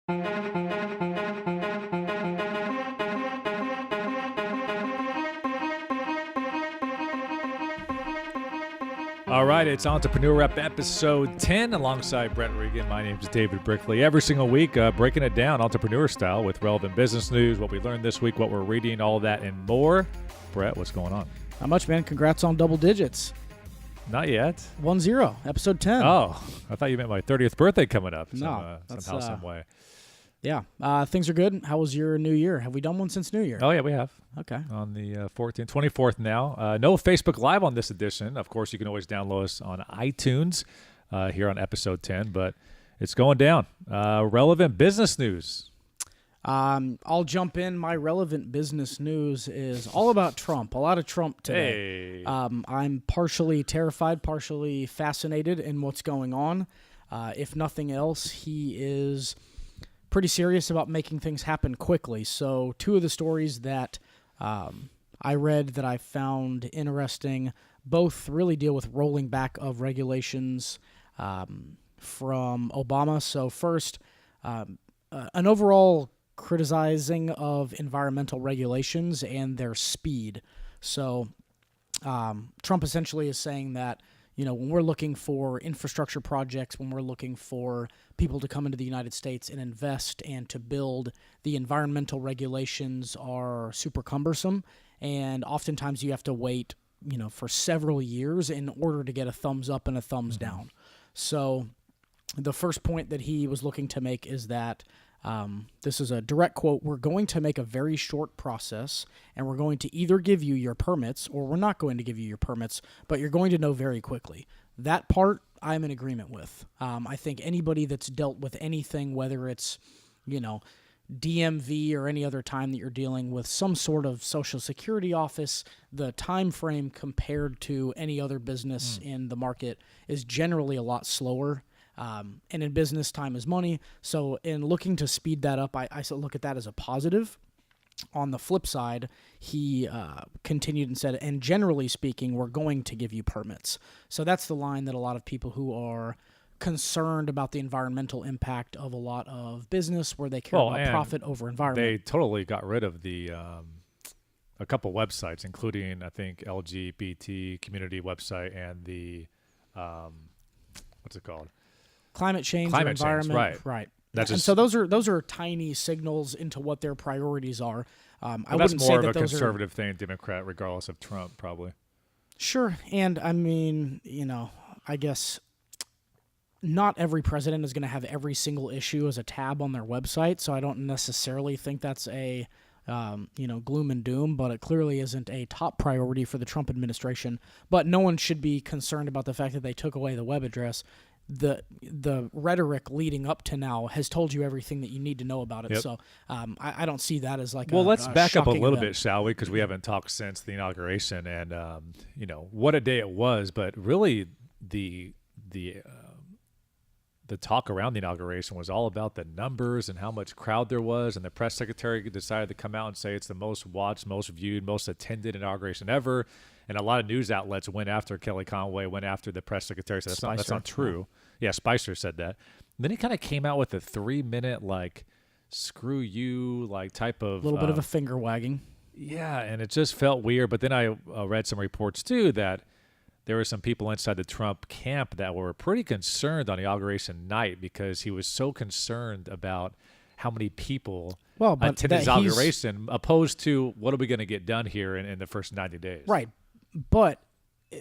All right, it's Entrepreneur Rep episode 10 alongside Brett Regan. My name is David Brickley. Every single week, breaking it down entrepreneur style with relevant business news, what we learned this week, what we're reading, all that and more. Brett, what's going on? Not much, man. Congrats on double digits. Not yet. 1-0, episode 10. Oh, I thought you meant my 30th birthday coming up No, somehow, some way. Yeah, things are good. How was your New Year? Have we done one since New Year? Oh, yeah, we have. Okay. On the 24th now. No Facebook Live on this edition. Of course, you can always download us on iTunes here on episode 10, but it's going down. Relevant business news. I'll jump in. My relevant business news is all about Trump. A lot of Trump today. Hey. I'm partially terrified, partially fascinated in what's going on. If nothing else, he is pretty serious about making things happen quickly. So two of the stories that I read that I found interesting both really deal with rolling back of regulations from Obama. So first, an overall criticizing of environmental regulations and their speed. So Trump essentially is saying that, you know, when we're looking for infrastructure projects, when we're looking for people to come into the United States and invest and to build, the environmental regulations are super cumbersome, and oftentimes you have to wait, you know, for several years in order to get a thumbs up and a thumbs down. So the first point that he was looking to make is that this is a direct quote: "We're going to make a very short process, and we're going to either give you your permits or we're not going to give you your permits, but you're going to know very quickly." That part I'm in agreement with. I think anybody that's dealt with anything, whether it's, you know, DMV or any other time that you're dealing with some sort of Social Security office, the time frame compared to any other business in the market is generally a lot slower. And in business, time is money. So in looking to speed that up, I look at that as a positive. On the flip side, he continued and said, and generally speaking, we're going to give you permits. So that's the line that a lot of people who are concerned about the environmental impact of a lot of business, where they care about profit over environment. They totally got rid of the a couple websites, including, I think, LGBT community website and the, what's it called? Climate change, or environment, right. And so those are tiny signals into what their priorities are. I wouldn't that's say more that of a those conservative thing, Democrat, regardless of Trump, probably. Sure, and I mean, you know, I guess not every president is going to have every single issue as a tab on their website, so I don't necessarily think that's a gloom and doom, but it clearly isn't a top priority for the Trump administration. But no one should be concerned about the fact that they took away the web address. The rhetoric leading up to now has told you everything that you need to know about it. Yep. So I don't see that as like let's back up a little event. bit, shall we? Because we haven't talked since the inauguration, and what a day it was. But really, the talk around the inauguration was all about the numbers and how much crowd there was, and the press secretary decided to come out and say it's the most watched, most viewed, most attended inauguration ever. And a lot of news outlets went after Kelly Conway, went after the press secretary. So that's not true. Yeah, Spicer said that. And then he kind of came out with a 3-minute, like, screw you, like, type of... A little bit of a finger wagging. Yeah, and it just felt weird. But then I read some reports, too, that there were some people inside the Trump camp that were pretty concerned on inauguration night because he was so concerned about how many people attended his inauguration, opposed to what are we going to get done here in the first 90 days. Right. But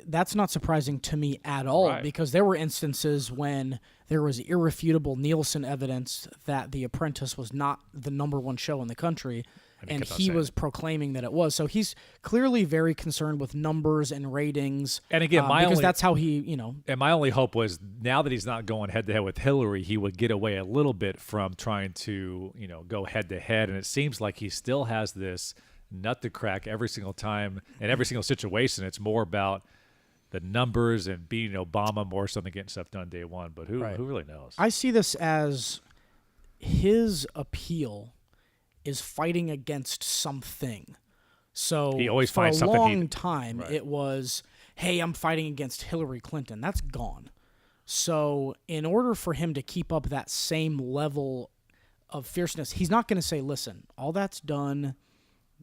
that's not surprising to me at all, because there were instances when there was irrefutable Nielsen evidence that The Apprentice was not the #1 show in the country, and he was proclaiming that it was. So he's clearly very concerned with numbers and ratings. And again, that's how he, you know. And my only hope was, now that he's not going head to head with Hillary, he would get away a little bit from trying to, go head to head. And it seems like he still has this nut to crack every single time in every single situation. It's more about the numbers and beating Obama more so than getting stuff done day one. But who really knows? I see this as his appeal is fighting against something. So he always for finds a something long time, it was, hey, I'm fighting against Hillary Clinton. That's gone. So in order for him to keep up that same level fierceness. He's not going to say, listen, all that's done.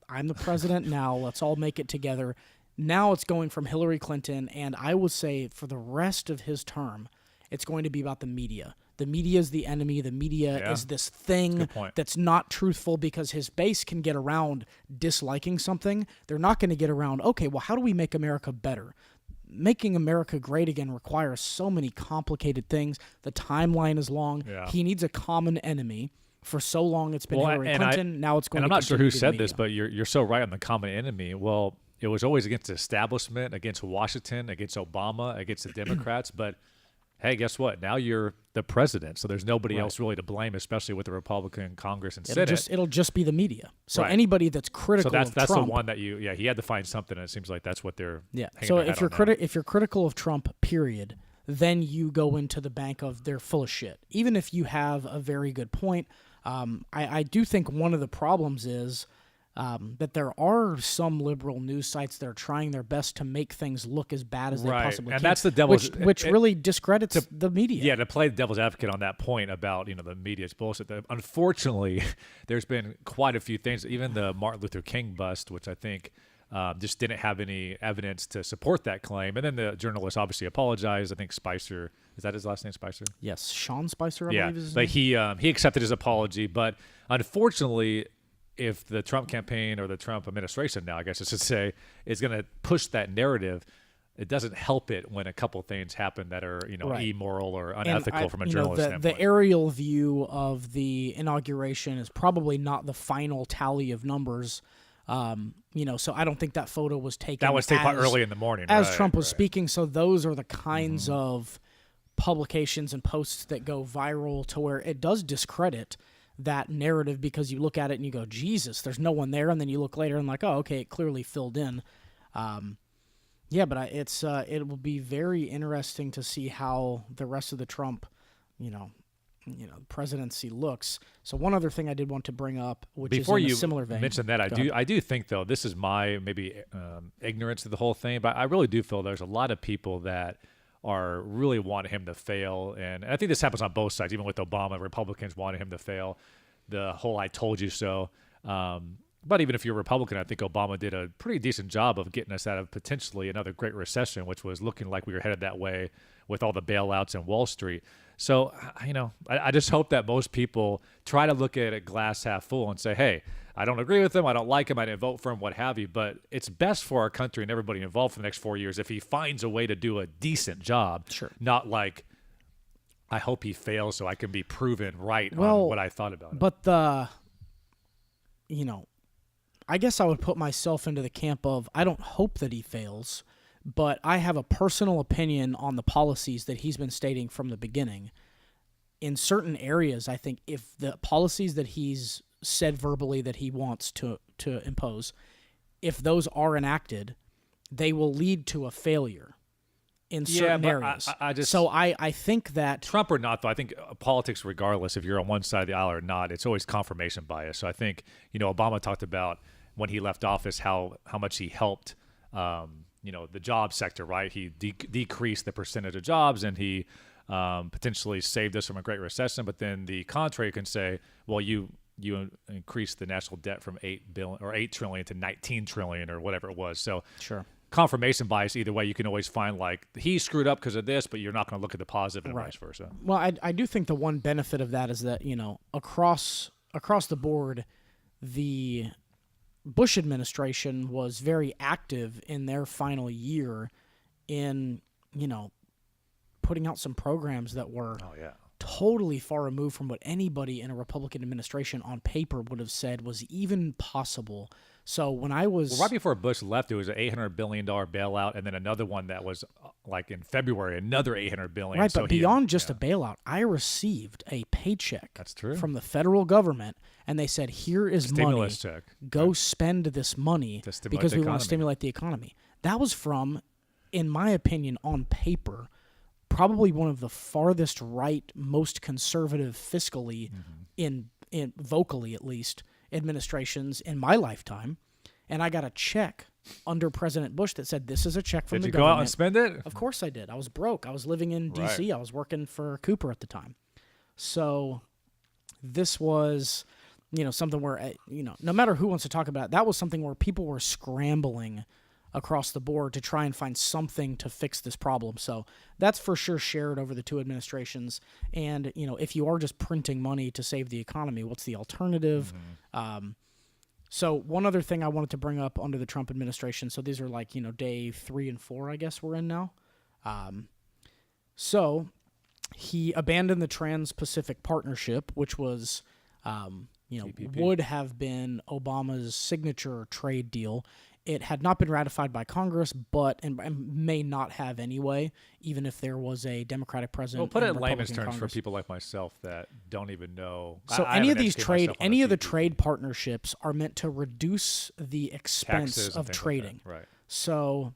I'm the president now. Let's all make it together. Now it's going from Hillary Clinton, and I would say for the rest of his term, it's going to be about the media. The media is the enemy. The media is this thing that's not truthful, because his base can get around disliking something. They're not going to get around, okay, well, how do we make America better? Making America great again requires so many complicated things. The timeline is long. Yeah. He needs a common enemy. For so long, it's been Hillary Clinton. Now it's going to be. And I'm not sure who said this, but you're so right on the common enemy. Well, it was always against the establishment, against Washington, against Obama, against the Democrats. But hey, guess what? Now you're the president, so there's nobody else really to blame, especially with the Republican Congress and Senate. It'll just be the media. So anybody that's critical of Trump. So that's the one that he had to find something, and it seems like that's what they're So if you're critical of Trump, period, then you go into the bank of they're full of shit. Even if you have a very good point, I do think one of the problems is that there are some liberal news sites that are trying their best to make things look as bad as they possibly can. And that's the devil's... Which really discredits the media. Yeah, to play the devil's advocate on that point about, the media's bullshit. Unfortunately, there's been quite a few things, even the Martin Luther King bust, which I think just didn't have any evidence to support that claim. And then the journalist obviously apologized. I think Spicer... Is that his last name, Spicer? Yes, Sean Spicer, I believe is his name. He accepted his apology. But unfortunately... if the Trump campaign or the Trump administration now, I guess I should say, is going to push that narrative, it doesn't help it when a couple things happen that are, immoral or unethical from a journalist standpoint. The aerial view of the inauguration is probably not the final tally of numbers. So I don't think that photo was taken. That was taken early in the morning. As Trump was speaking. So those are the kinds of publications and posts that go viral to where it does discredit that narrative, because you look at it and you go, Jesus, there's no one there, and then you look later and like, oh, okay, it clearly filled in. But it will be very interesting to see how the rest of the Trump, presidency looks. So one other thing I did want to bring up, which is in a similar vein. Before you mention that, I do think though, this is my maybe ignorance of the whole thing, but I really do feel there's a lot of people that are really wanting him to fail. And I think this happens on both sides, even with Obama. Republicans wanted him to fail. The whole I told you so. But even if you're a Republican, I think Obama did a pretty decent job of getting us out of potentially another great recession, which was looking like we were headed that way with all the bailouts in Wall Street. So, I just hope that most people try to look at it glass half full and say, hey, I don't agree with him, I don't like him, I didn't vote for him, what have you, but it's best for our country and everybody involved for the next 4 years if he finds a way to do a decent job. Sure. Not like, I hope he fails so I can be proven right on what I thought about it. But I guess I would put myself into the camp of, I don't hope that he fails, but I have a personal opinion on the policies that he's been stating from the beginning. In certain areas, I think if the policies that he's said verbally that he wants to impose, if those are enacted, they will lead to a failure in certain areas. I think that... Trump or not, though, I think politics, regardless, if you're on one side of the aisle or not, it's always confirmation bias. So I think, Obama talked about when he left office how much he helped, the job sector, right? He decreased the percentage of jobs, and he potentially saved us from a great recession. But then the contrary can say, well, you increased the national debt from $8 trillion to $19 trillion or whatever it was. So sure. Confirmation bias, either way, you can always find like he screwed up because of this, but you're not going to look at the positive and vice versa. Well, I do think the one benefit of that is that, across the board, the Bush administration was very active in their final year in, putting out some programs that were totally far removed from what anybody in a Republican administration on paper would have said was even possible. So when I was... Well, right before Bush left, it was an $800 billion bailout, and then another one that was, like in February, another $800 billion. Right, so but beyond just a bailout, I received a paycheck That's true. From the federal government, and they said, here is stimulus money. Check. Go spend this money because we want to stimulate the economy. That was from, in my opinion, on paper, probably one of the farthest right, most conservative fiscally, in vocally at least, administrations in my lifetime. And I got a check under President Bush that said, this is a check from the government. Did you go out and spend it? Of course I did. I was broke. I was living in D.C. I was working for Cooper at the time. So this was, something where, no matter who wants to talk about it, that was something where people were scrambling across the board to try and find something to fix this problem. So that's for sure shared over the two administrations. And, if you are just printing money to save the economy, what's the alternative? So one other thing I wanted to bring up under the Trump administration, so these are like, day 3 and 4, I guess we're in now. So he abandoned the Trans-Pacific Partnership, which was, TPP. would have been Obama's signature trade deal. It had not been ratified by Congress, and may not have anyway, even if there was a Democratic president. Well, put it in Republican layman's terms Congress. for people like myself that don't even know. So I any of haven't these educated myself on any of the TPP. trade partnerships are meant to reduce the expense Taxes and of things like trading. that. Right. So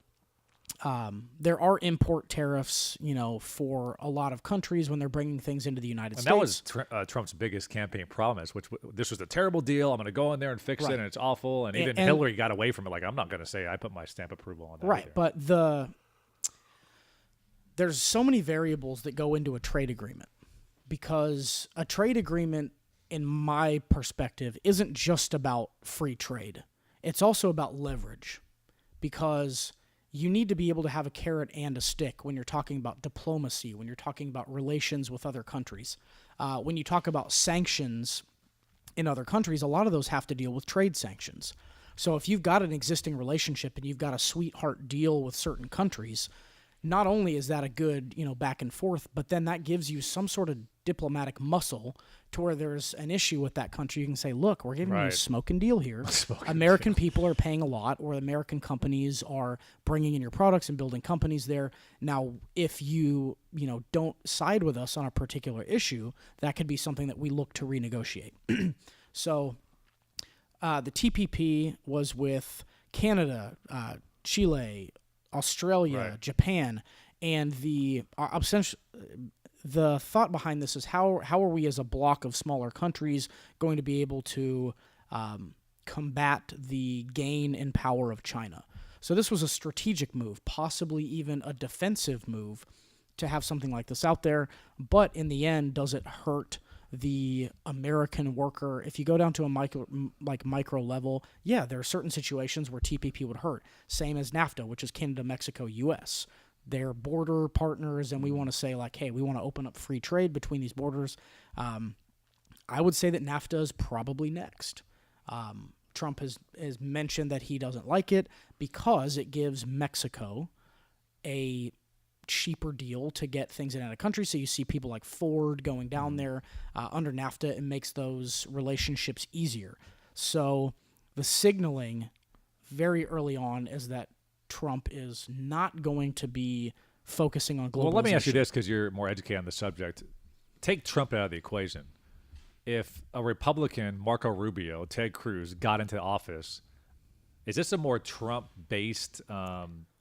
there are import tariffs, for a lot of countries when they're bringing things into the United And States. that was Trump's biggest campaign promise, this was a terrible deal. I'm going to go in there and fix it, and it's awful. And even Hillary got away from it. Like, I'm not going to say I put my stamp approval on that. Right, either. but there's so many variables that go into a trade agreement, because a trade agreement, in my perspective, isn't just about free trade. It's also about leverage, because you need to be able to have a carrot and a stick when you're talking about diplomacy, when you're talking about relations with other countries. When you talk about sanctions in other countries, a lot of those have to deal with trade sanctions. So if you've got an existing relationship and you've got a sweetheart deal with certain countries, not only is that a good, back and forth, but then that gives you some sort of diplomatic muscle to where there's an issue with that country. You can say, look, we're giving you a smoking deal here. American people are paying a lot, or American companies are bringing in your products and building companies there. Now, if you, don't side with us on a particular issue, that could be something that we look to renegotiate. So the TPP was with Canada, Chile, Australia, Japan, and the thought behind this is how are we as a block of smaller countries going to be able to combat the gain in power of China? So this was a strategic move, possibly even a defensive move, to have something like this out there. But in the end, does it hurt the American worker? If you go down to a micro level, yeah, there are certain situations where TPP would hurt. Same as NAFTA, which is Canada, Mexico, U.S. They're border partners, and we want to say, like, hey, we want to open up free trade between these borders. I would say that NAFTA is probably next. Trump has mentioned that he doesn't like it because it gives Mexico a cheaper deal to get things in and out of country. So you see people like Ford going down there under NAFTA. It makes those relationships easier. So the signaling very early on is that Trump is not going to be focusing on globalization. Well, let me ask you this, because you're more educated on the subject. Take Trump out of the equation. If a Republican, Marco Rubio, Ted Cruz, got into office, is this a more Trump-based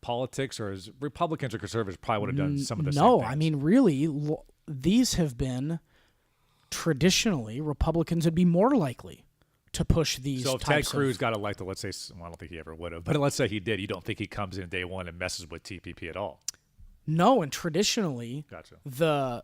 politics, or is Republicans or conservatives probably would have done some of the same things? No, I mean, really, these have been traditionally, Republicans would be more likely to push these. So if Ted Cruz got elected, let's say, well, I don't think he ever would have, but let's say he did, you don't think he comes in day one and messes with TPP at all? No, and traditionally, Gotcha. the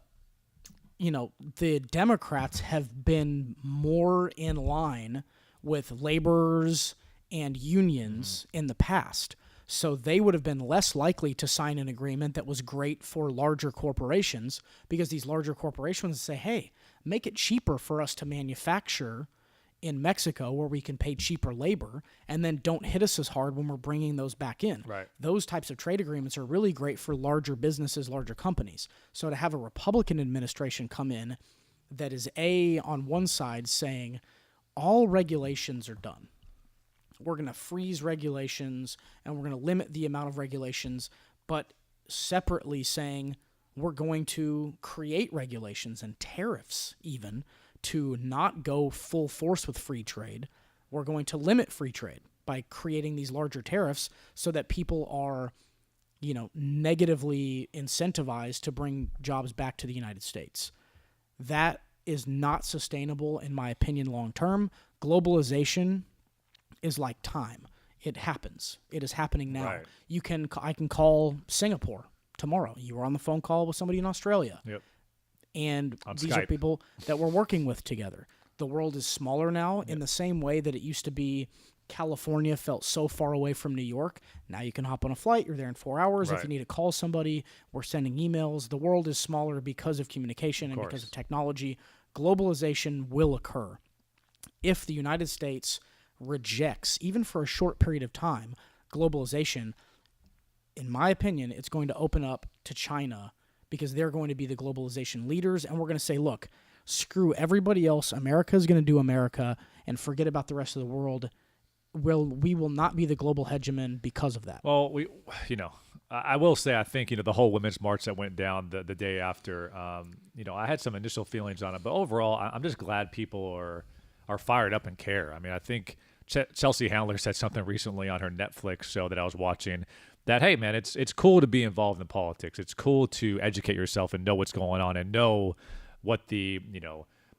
Democrats have been more in line with laborers and unions in the past. So they would have been less likely to sign an agreement that was great for larger corporations, because these larger corporations say, hey, make it cheaper for us to manufacture in Mexico where we can pay cheaper labor, and then don't hit us as hard when we're bringing those back in. Right. Those types of trade agreements are really great for larger businesses, larger companies. So to have a Republican administration come in that is on one side saying all regulations are done. We're going to freeze regulations and we're going to limit the amount of regulations, but separately saying we're going to create regulations and tariffs even to not go full force with free trade. We're going to limit free trade by creating these larger tariffs so that people are, negatively incentivized to bring jobs back to the United States. That is not sustainable, in my opinion, long term. Globalization is like time. It happens. It is happening now. Right. I can call Singapore tomorrow. You were on the phone call with somebody in Australia. Yep. And On these are Skype. people that we're working with together. The world is smaller now in the same way that it used to be. California felt so far away from New York. Now you can hop on a flight. You're there in 4 hours. If Right. you need to call somebody, we're sending emails. The world is smaller because of communication and because of technology. Globalization will occur. If the United States rejects, even for a short period of time, globalization, in my opinion, it's going to open up to China because they're going to be the globalization leaders. And we're going to say, look, screw everybody else. America is going to do America and forget about the rest of the world. We will not be the global hegemon because of that. Well, I will say, I think, the whole women's march that went down the day after, I had some initial feelings on it, but overall, I'm just glad people are fired up and care. I mean, I think Chelsea Handler said something recently on her Netflix show that I was watching that, hey, man, it's cool to be involved in politics. It's cool to educate yourself and know what's going on and know what the,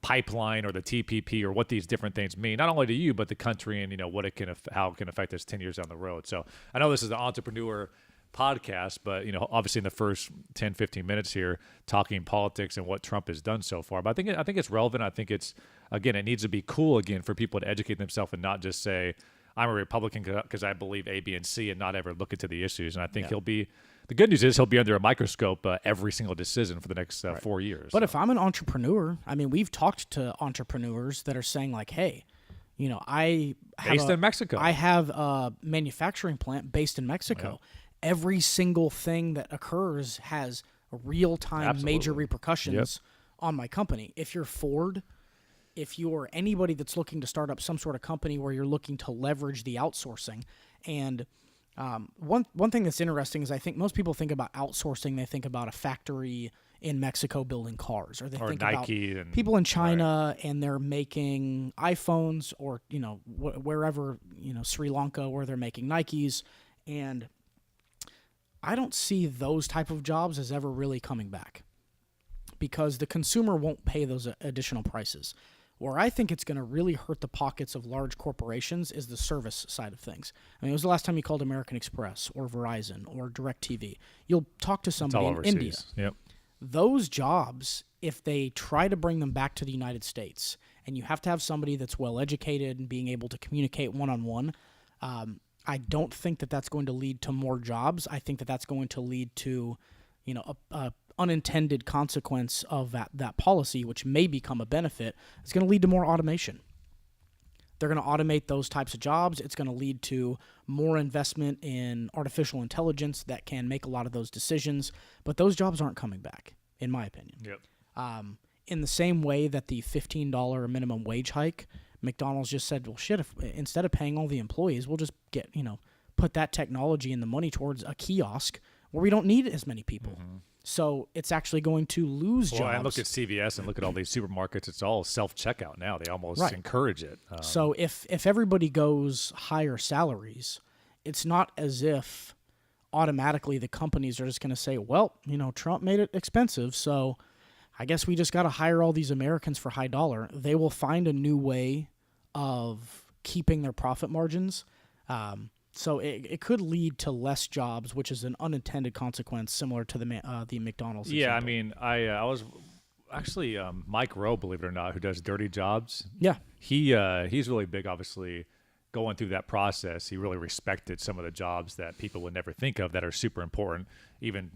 pipeline or the TPP or what these different things mean, not only to you, but the country and, what it can, how it can affect us 10 years down the road. So I know this is an entrepreneur podcast, but, obviously in the first 10, 15 minutes here, talking politics and what Trump has done so far. But I think it's relevant. I think it's, again, it needs to be cool again for people to educate themselves and not just say, I'm a Republican because I believe A, B, and C and not ever look into the issues. And I think the good news is he'll be under a microscope every single decision for the next 4 years. But if I'm an entrepreneur, I mean, we've talked to entrepreneurs that are saying like, hey, I have based in Mexico. I have a manufacturing plant based in Mexico. Yeah. Every single thing that occurs has real-time major repercussions on my company. If you're Ford, if you're anybody that's looking to start up some sort of company where you're looking to leverage the outsourcing, and one thing that's interesting is I think most people think about outsourcing. They think about a factory in Mexico building cars, or they think Nike about and people in China and they're making iPhones, or wherever, Sri Lanka, where they're making Nikes. And I don't see those type of jobs as ever really coming back because the consumer won't pay those additional prices. Where I think it's going to really hurt the pockets of large corporations is the service side of things. I mean, it was the last time you called American Express or Verizon or DirecTV. You'll talk to somebody in India. Yep. Those jobs, if they try to bring them back to the United States, and you have to have somebody that's well-educated and being able to communicate one-on-one, I don't think that that's going to lead to more jobs. I think that that's going to lead to, a unintended consequence of that policy, which may become a benefit. It's going to lead to more automation. They're going to automate those types of jobs. It's going to lead to more investment in artificial intelligence that can make a lot of those decisions. But those jobs aren't coming back, in my opinion. Yep. In the same way that the $15 minimum wage hike, McDonald's just said, well, shit, if instead of paying all the employees, we'll just put that technology and the money towards a kiosk where we don't need as many people. Mm-hmm. So it's actually going to lose jobs. And look at CVS and look at all these supermarkets. It's all self-checkout now. They almost encourage it. So if everybody goes higher salaries, it's not as if automatically the companies are just going to say, well, Trump made it expensive, so I guess we just got to hire all these Americans for high dollar. They will find a new way of keeping their profit margins. So it could lead to less jobs, which is an unintended consequence, similar to the McDonald's. Yeah, example. I mean, I was actually Mike Rowe, believe it or not, who does Dirty Jobs. Yeah, he's really big, obviously, going through that process. He really respected some of the jobs that people would never think of that are super important. Even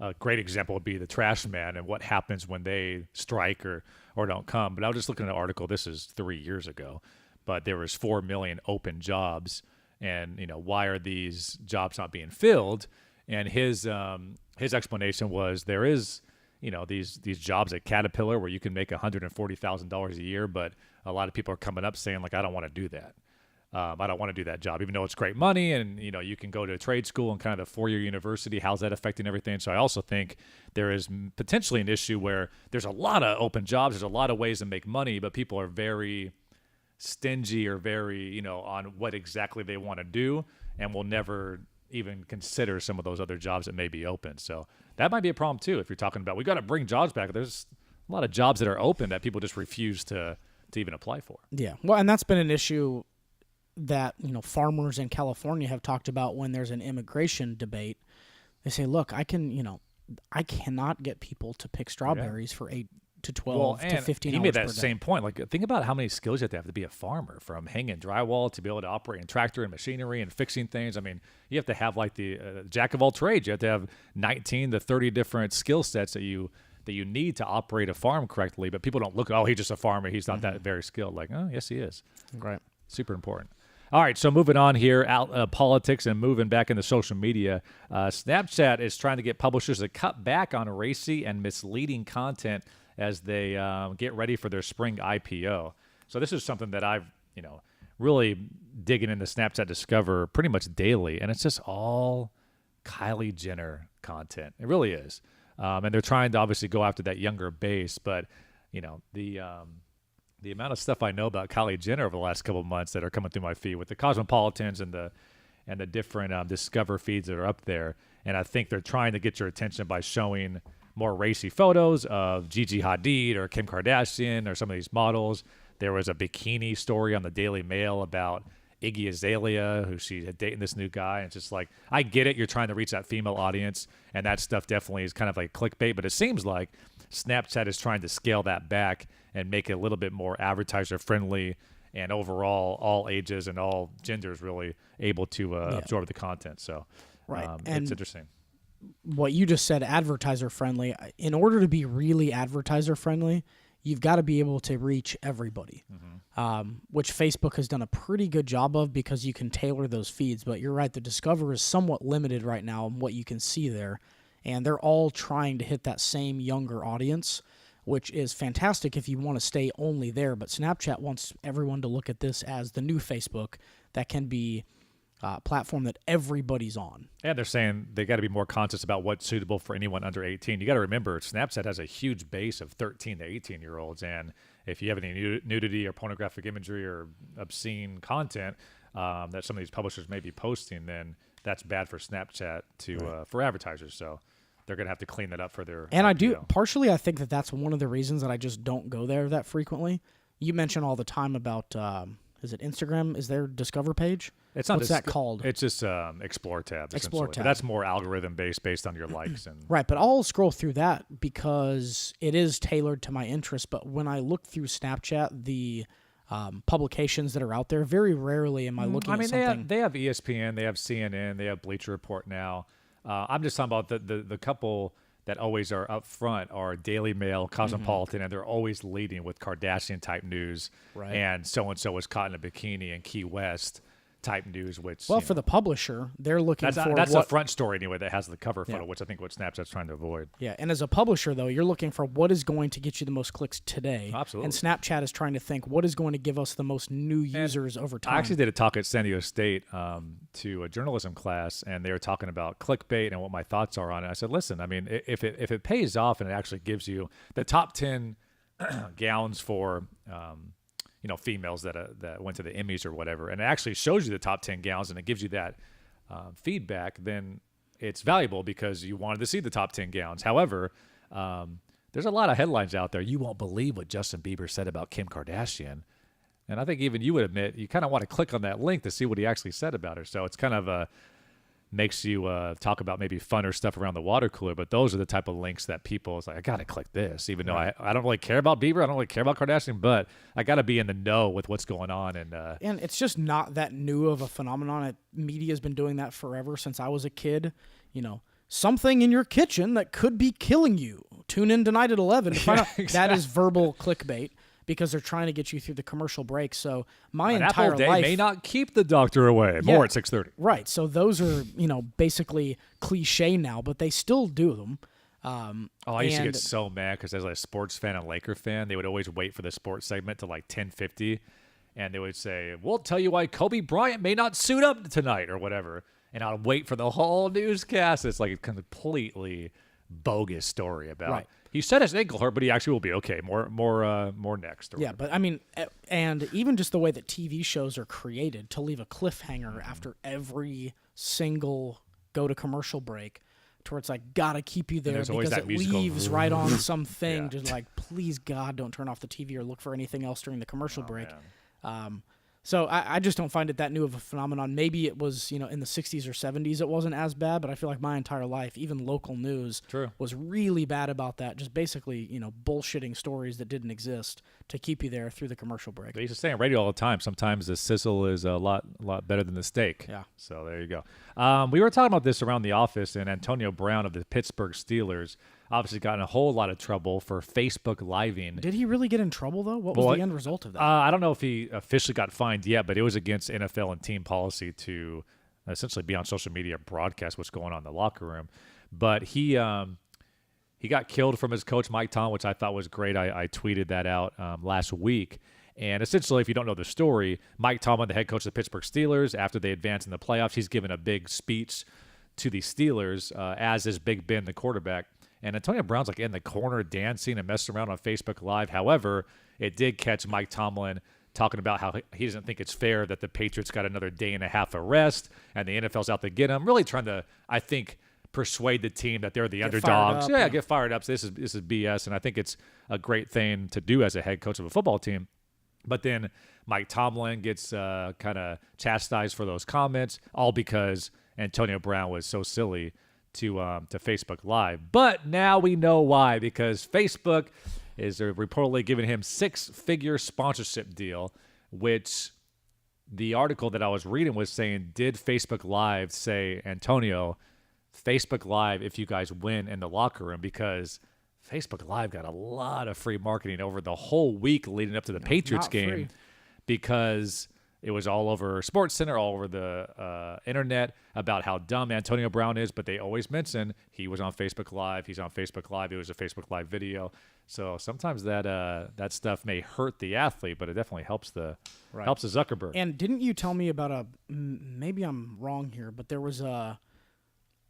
a great example would be the trash man and what happens when they strike or don't come. But I was just looking at an article. This is 3 years ago, but there was 4 million open jobs. And, why are these jobs not being filled? And his explanation was there is, these jobs at Caterpillar where you can make $140,000 a year, but a lot of people are coming up saying, like, I don't want to do that. I don't want to do that job, even though it's great money and, you can go to a trade school and kind of the 4-year university. How's that affecting everything? So I also think there is potentially an issue where there's a lot of open jobs. There's a lot of ways to make money, but people are very stingy or very, on what exactly they want to do and will never even consider some of those other jobs that may be open. So that might be a problem too. If you're talking about, we got to bring jobs back. There's a lot of jobs that are open that people just refuse to even apply for. Yeah. Well, and that's been an issue that, farmers in California have talked about when there's an immigration debate. They say, look, I can, I cannot get people to pick strawberries for 8 to 12 Well, to and 15 he hours made per that day. same point. Like, think about how many skills you have to be a farmer, from hanging drywall to be able to operate a tractor and machinery and fixing things. I mean, you have to have like the jack of all trades. You have to have 19 to 30 different skill sets that you need to operate a farm correctly. But people don't look, oh, he's just a farmer. He's not that very skilled. Like, oh, yes, he is. Right. Super important. All right, so moving on here, out politics and moving back into social media. Snapchat is trying to get publishers to cut back on racy and misleading content as they get ready for their spring IPO. So this is something that I've, really digging into Snapchat Discover pretty much daily, and it's just all Kylie Jenner content. It really is. And they're trying to obviously go after that younger base, but, the amount of stuff I know about Kylie Jenner over the last couple of months that are coming through my feed with the Cosmopolitans and the different Discover feeds that are up there, and I think they're trying to get your attention by showing more racy photos of Gigi Hadid or Kim Kardashian or some of these models. There was a bikini story on the Daily Mail about Iggy Azalea, who she had dating this new guy. And it's just like, I get it. You're trying to reach that female audience, and that stuff definitely is kind of like clickbait. But it seems like Snapchat is trying to scale that back and make it a little bit more advertiser friendly, and overall all ages and all genders really able to absorb the content. So Right. It's interesting. What you just said, advertiser friendly. In order to be really advertiser friendly, you've got to be able to reach everybody, which Facebook has done a pretty good job of because you can tailor those feeds. But you're right, the Discover is somewhat limited right now in what you can see there, and they're all trying to hit that same younger audience, which is fantastic if you want to stay only there. But Snapchat wants everyone to look at this as the new Facebook that can be platform that everybody's on. And they're saying they got to be more conscious about what's suitable for anyone under 18. You got to remember, Snapchat has a huge base of 13 to 18-year-olds, and if you have any nudity or pornographic imagery or obscene content that some of these publishers may be posting, then that's bad for Snapchat for advertisers. So they're going to have to clean that up for their And IPO. I think that's one of the reasons that I just don't go there that frequently. You mention all the time about, is it Instagram? Is their Discover page? It's not What's that called? It's just Explore tab. Explore essentially. tab. But that's more algorithm based on your likes and Right, but I'll scroll through that because it is tailored to my interest. But when I look through Snapchat, the publications that are out there, very rarely am I looking at something. They have ESPN, they have CNN, they have Bleacher Report now. I'm just talking about the couple that always are up front are Daily Mail, Cosmopolitan, and they're always leading with Kardashian-type news. Right. And so-and-so was caught in a bikini in Key West type news, which For the publisher, they're looking that's for the front story anyway that has the cover photo, which I think what Snapchat's trying to avoid. Yeah, and as a publisher, though, you're looking for what is going to get you the most clicks today. Absolutely. And Snapchat is trying to think what is going to give us the most new users over time. I actually did a talk at San Diego State to a journalism class, and they were talking about clickbait and what my thoughts are on it. I said, listen, I mean, if it pays off and it actually gives you the top 10 gowns for females that went to the Emmys or whatever, and it actually shows you the top 10 gowns and it gives you that feedback, then it's valuable because you wanted to see the top 10 gowns. However, there's a lot of headlines out there. You won't believe what Justin Bieber said about Kim Kardashian. And I think even you would admit you kind of want to click on that link to see what he actually said about her. So it's kind of makes you talk about maybe funner stuff around the water cooler, but those are the type of links that people is like, I got to click this, even though I don't really care about Bieber. I don't really care about Kardashian, but I got to be in the know with what's going on. And it's just not that new of a phenomenon. Media's been doing that forever since I was a kid. Something in your kitchen that could be killing you. Tune in tonight at 11 to find out. Exactly. That is verbal clickbait because they're trying to get you through the commercial break. So my an entire apple day life may not keep the doctor away. Yeah. More at 6:30. Right. So those are, basically cliche now, but they still do them. I used to get so mad because as a sports fan and Laker fan, they would always wait for the sports segment to like 10:50, and they would say, "We'll tell you why Kobe Bryant may not suit up tonight" or whatever. And I'd wait for the whole newscast. It's like a completely bogus story about. Right. He said his ankle hurt, but he actually will be okay. More next. Or Yeah, whatever. but I mean, and even just the way that TV shows are created to leave a cliffhanger after every single go to commercial break, to where it's like gotta keep you there there's always because that it musical leaves right on something. Yeah. Just like, please God, don't turn off the TV or look for anything else during the commercial break. Man. So I just don't find it that new of a phenomenon. Maybe it was, in the 60s or 70s it wasn't as bad, but I feel like my entire life, even local news, was really bad about that. Just basically, bullshitting stories that didn't exist to keep you there through the commercial break. They used to say on radio all the time, sometimes the sizzle is a lot better than the steak. Yeah. So there you go. We were talking about this around the office, and Antonio Brown of the Pittsburgh Steelers obviously got in a whole lot of trouble for Facebook living. Did he really get in trouble, though? What was the end result of that? I don't know if he officially got fined yet, but it was against NFL and team policy to essentially be on social media and broadcast what's going on in the locker room. But he got killed from his coach, Mike Tomlin, which I thought was great. I tweeted that out last week. And essentially, if you don't know the story, Mike Tomlin, the head coach of the Pittsburgh Steelers, after they advanced in the playoffs, he's given a big speech to the Steelers, as is Big Ben, the quarterback. And Antonio Brown's like in the corner dancing and messing around on Facebook Live. However, it did catch Mike Tomlin talking about how he doesn't think it's fair that the Patriots got another day and a half of rest and the NFL's out to get him. Really trying to, I think, persuade the team that they're the underdogs. Get fired up. So this is BS, and I think it's a great thing to do as a head coach of a football team. But then Mike Tomlin gets kind of chastised for those comments, all because Antonio Brown was so silly to Facebook Live. But now we know why, because Facebook is reportedly giving him 6-figure sponsorship deal, which the article that I was reading was saying, did Facebook Live say, Antonio, Facebook Live if you guys win in the locker room? Because Facebook Live got a lot of free marketing over the whole week leading up to the Patriots game free. Because it was all over SportsCenter, all over the internet about how dumb Antonio Brown is, but they always mention he was on Facebook Live. He's on Facebook Live. It was a Facebook Live video. So sometimes that stuff may hurt the athlete, but it definitely helps the Zuckerberg. And didn't you tell me about maybe I'm wrong here, but there was a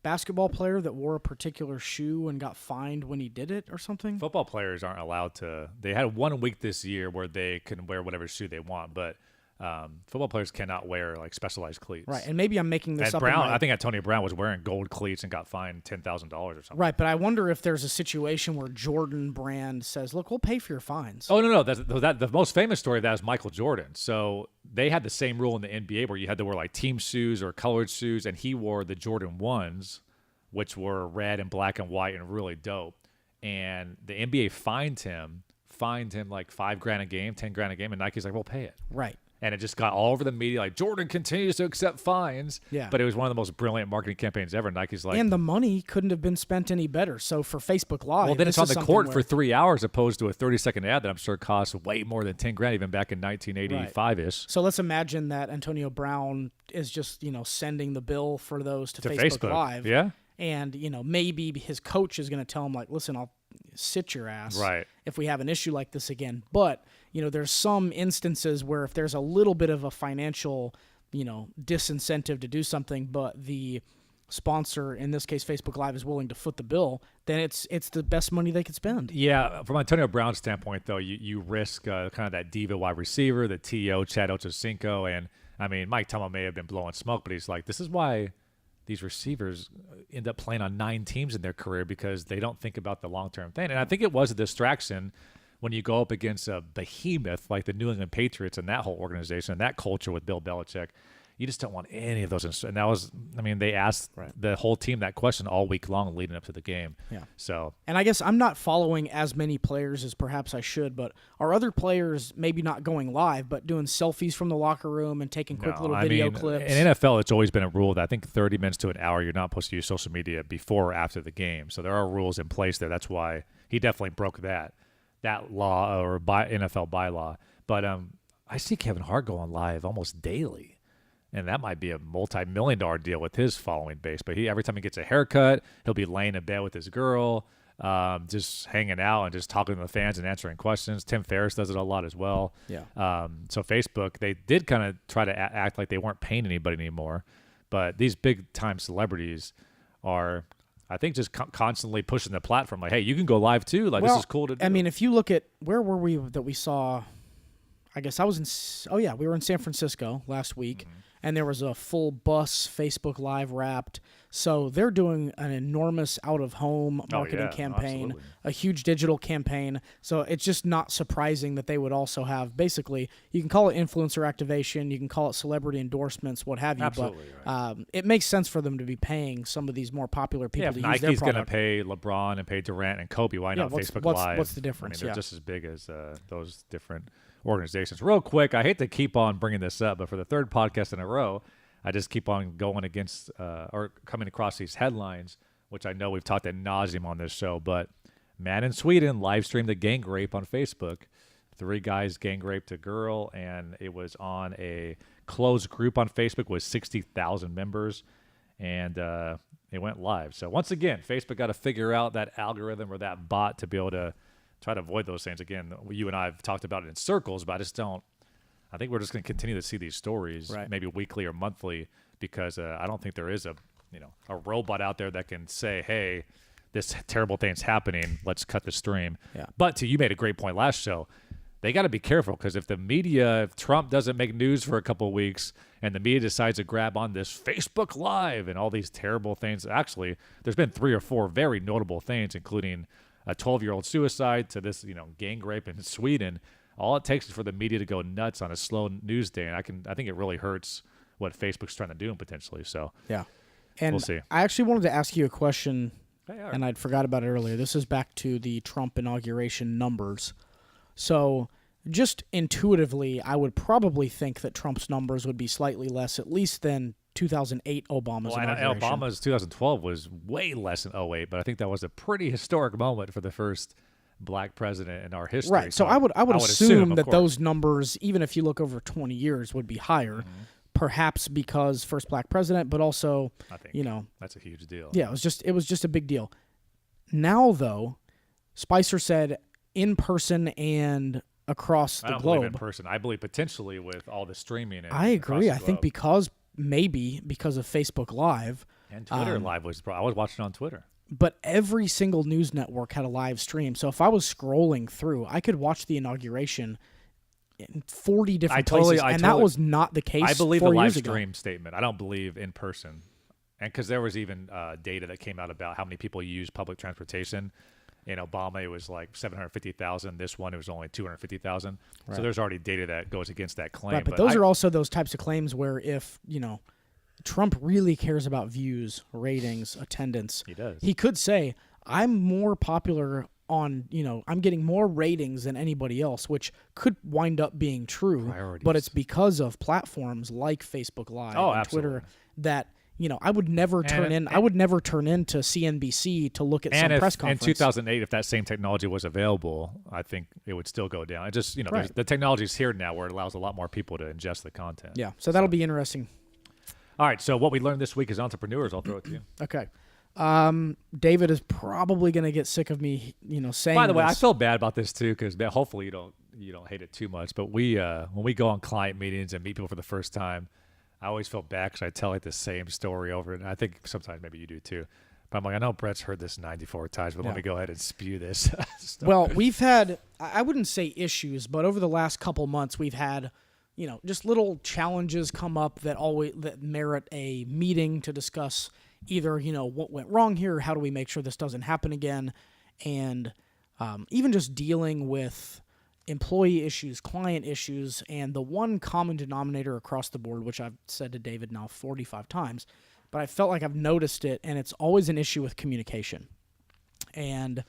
basketball player that wore a particular shoe and got fined when he did it or something? Football players aren't allowed to. They had 1 week this year where they can wear whatever shoe they want, but football players cannot wear like specialized cleats. Right, and maybe I'm making this up. I think Antonio Brown was wearing gold cleats and got fined $10,000 or something. Right, but I wonder if there's a situation where Jordan Brand says, "Look, we'll pay for your fines." Oh no, the most famous story of that is Michael Jordan. So they had the same rule in the NBA where you had to wear like team shoes or colored shoes, and he wore the Jordan 1s, which were red and black and white and really dope. And the NBA fined him like $5,000 a game, $10,000 a game, and Nike's like, "We'll pay it." Right. And it just got all over the media, like, Jordan continues to accept fines. Yeah. But it was one of the most brilliant marketing campaigns ever. Nike's like... And the money couldn't have been spent any better. So for Facebook Live... Well, then it's on the court for 3 hours opposed to a 30-second ad that I'm sure costs way more than $10,000 even back in 1985-ish. Right. So let's imagine that Antonio Brown is just, sending the bill for those to Facebook Live. Yeah. And, maybe his coach is going to tell him, like, listen, I'll sit your ass if we have an issue like this again. But, there's some instances where if there's a little bit of a financial, disincentive to do something, but the sponsor, in this case Facebook Live, is willing to foot the bill, then it's the best money they could spend. Yeah, from Antonio Brown's standpoint, though, you risk kind of that diva wide receiver, the TO, Chad Ochocinco, and, I mean, Mike Tomlin may have been blowing smoke, but he's like, this is why these receivers end up playing on 9 teams in their career, because they don't think about the long-term thing. And I think it was a distraction when you go up against a behemoth like the New England Patriots and that whole organization and that culture with Bill Belichick. You just don't want any of those. And that was, they asked the whole team that question all week long leading up to the game. Yeah. So, and I guess I'm not following as many players as perhaps I should, but are other players maybe not going live, but doing selfies from the locker room and taking quick little video clips? In NFL, it's always been a rule that I think 30 minutes to an hour, you're not supposed to use social media before or after the game. So there are rules in place there. That's why he definitely broke that law or NFL bylaw. But I see Kevin Hart going live almost daily. And that might be a multi-million-dollar deal with his following base. But every time he gets a haircut, he'll be laying in bed with his girl, just hanging out and just talking to the fans and answering questions. Tim Ferriss does it a lot as well. Yeah. So Facebook, they did kind of try to act like they weren't paying anybody anymore. But these big-time celebrities are, I think, just constantly pushing the platform. Like, hey, you can go live too. Like, this is cool to do. If you look at, where were we that we saw... I guess I was we were in San Francisco last week, and there was a full bus Facebook Live wrapped. So they're doing an enormous out-of-home marketing campaign, absolutely. a huge digital campaign. So it's just not surprising that they would also have, basically, you can call it influencer activation, you can call it celebrity endorsements, what have you. Absolutely, but it makes sense for them to be paying some of these more popular people to if use their Nike's going product. to pay LeBron and pay Durant and Kobe, why not Facebook Live? What's the difference? I mean, they're just as big as those different organizations. Real quick, I hate to keep on bringing this up, but for the third podcast in a row, I just keep on going against or coming across these headlines, which I know we've talked ad nauseum on this show, but man in Sweden live streamed a gang rape on Facebook. 3 guys gang raped a girl, and it was on a closed group on Facebook with 60,000 members, and it went live. So once again, Facebook got to figure out that algorithm or that bot to be able to try to avoid those things. Again, you and I have talked about it in circles, but I think we're just going to continue to see these stories, maybe weekly or monthly, because I don't think there is a robot out there that can say, hey, this terrible thing's happening, let's cut the stream. Yeah. But you made a great point last show. They got to be careful, because if Trump doesn't make news for a couple of weeks and the media decides to grab on this Facebook Live and all these terrible things, actually, there's been 3 or 4 very notable things, including a 12-year-old suicide to this, gang rape in Sweden. All it takes is for the media to go nuts on a slow news day, and I think it really hurts what Facebook's trying to do potentially. So yeah, and we'll see. I actually wanted to ask you a question, and I'd forgot about it earlier. This is back to the Trump inauguration numbers. So just intuitively, I would probably think that Trump's numbers would be slightly less, at least than 2008 Obama's inauguration. And Obama's 2012 was way less than 08, but I think that was a pretty historic moment for the first black president in our history. Right. So I would assume that those numbers, even if you look over 20 years, would be higher. Perhaps because first black president, but also, I think that's a huge deal. Yeah, it was just a big deal. Now, though, Spicer said in person and across the globe. I don't believe in person. I believe potentially with all the streaming. I agree. I think because of Facebook Live and Twitter Live I was watching on Twitter. But every single news network had a live stream. So if I was scrolling through, I could watch the inauguration in 40 different places. That was not the case 4 years ago. I believe the live stream statement. I don't believe in person. And because there was even data that came out about how many people use public transportation. In Obama, it was like 750,000. This one, it was only 250,000. Right. So there's already data that goes against that claim. Right, but those are also those types of claims where if, Trump really cares about views, ratings, attendance. He does. He could say, I'm more popular on, I'm getting more ratings than anybody else, which could wind up being true. Priorities. But it's because of platforms like Facebook Live and absolutely. Twitter that, I would never turn into CNBC to look at some press conference. In 2008, if that same technology was available, I think it would still go down. It just, the technology is here now where it allows a lot more people to ingest the content. Yeah, so that'll be interesting. All right, so what we learned this week is entrepreneurs. I'll throw it to you. Okay. David is probably going to get sick of me, saying. By the way, this. I feel bad about this too, because hopefully you don't hate it too much. But when we go on client meetings and meet people for the first time, I always feel bad because I tell the same story over, and I think sometimes maybe you do too. But I'm like, I know Brett's heard this 94 times, but let me go ahead and spew this. Well, we've had, I wouldn't say issues, but over the last couple months, we've had, just little challenges come up that merit a meeting to discuss either, what went wrong here, how do we make sure this doesn't happen again, and even just dealing with employee issues, client issues, and the one common denominator across the board, which I've said to David now 45 times, but I felt like I've noticed it, and it's always an issue with communication. And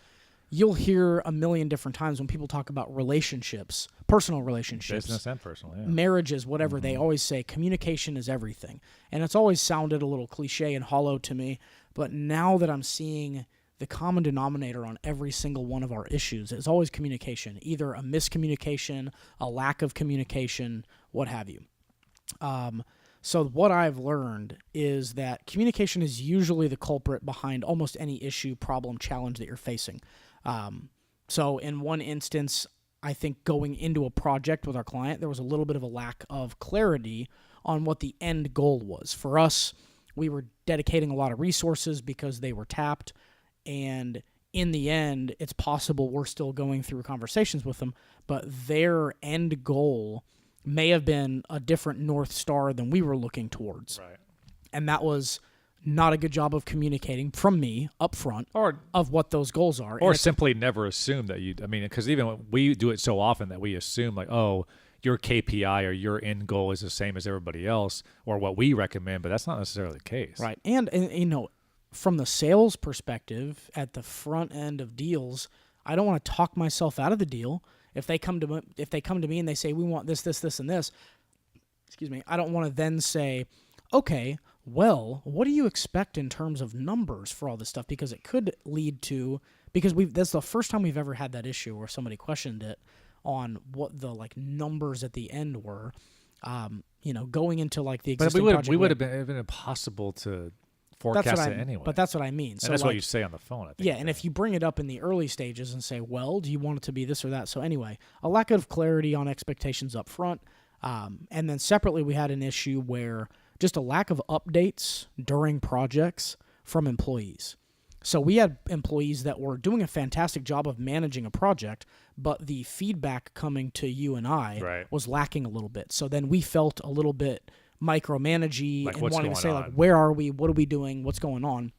you'll hear a million different times when people talk about relationships, personal relationships. Business and personal, yeah. Marriages, whatever, they always say communication is everything. And it's always sounded a little cliche and hollow to me, but now that I'm seeing the common denominator on every single one of our issues is always communication, either a miscommunication, a lack of communication, what have you. So what I've learned is that communication is usually the culprit behind almost any issue, problem, challenge that you're facing. So in one instance, I think going into a project with our client, there was a little bit of a lack of clarity on what the end goal was. For us, we were dedicating a lot of resources because they were tapped, and in the end, it's possible we're still going through conversations with them, but their end goal may have been a different North Star than we were looking towards. Right. And that was not a good job of communicating from me up front of what those goals are. Or simply never assume that you, I mean, because even when we do it so often that we assume like, oh, your KPI or your end goal is the same as everybody else or what we recommend, but that's not necessarily the case. Right. And you know, from the sales perspective at the front end of deals, I don't want to talk myself out of the deal. If they come to me and they say, we want this, this, this, and this, excuse me, I don't want to then say, okay, well, what do you expect in terms of numbers for all this stuff? Because it could lead to, because that's the first time we've ever had that issue where somebody questioned it on what the like numbers at the end were. You know, going into like the existing project. We would have been impossible to forecast it anyway. But that's what I mean. And so that's like, what you say on the phone, I think. Yeah, and if you bring it up in the early stages and say, well, do you want it to be this or that? So anyway, a lack of clarity on expectations up front. And then separately, we had an issue where just a lack of updates during projects from employees. So we had employees that were doing a fantastic job of managing a project, but the feedback coming to you and I was lacking a little bit. So then we felt a little bit micromanagey like and wanting to say, on? like, where are we? What are we doing? What's going on?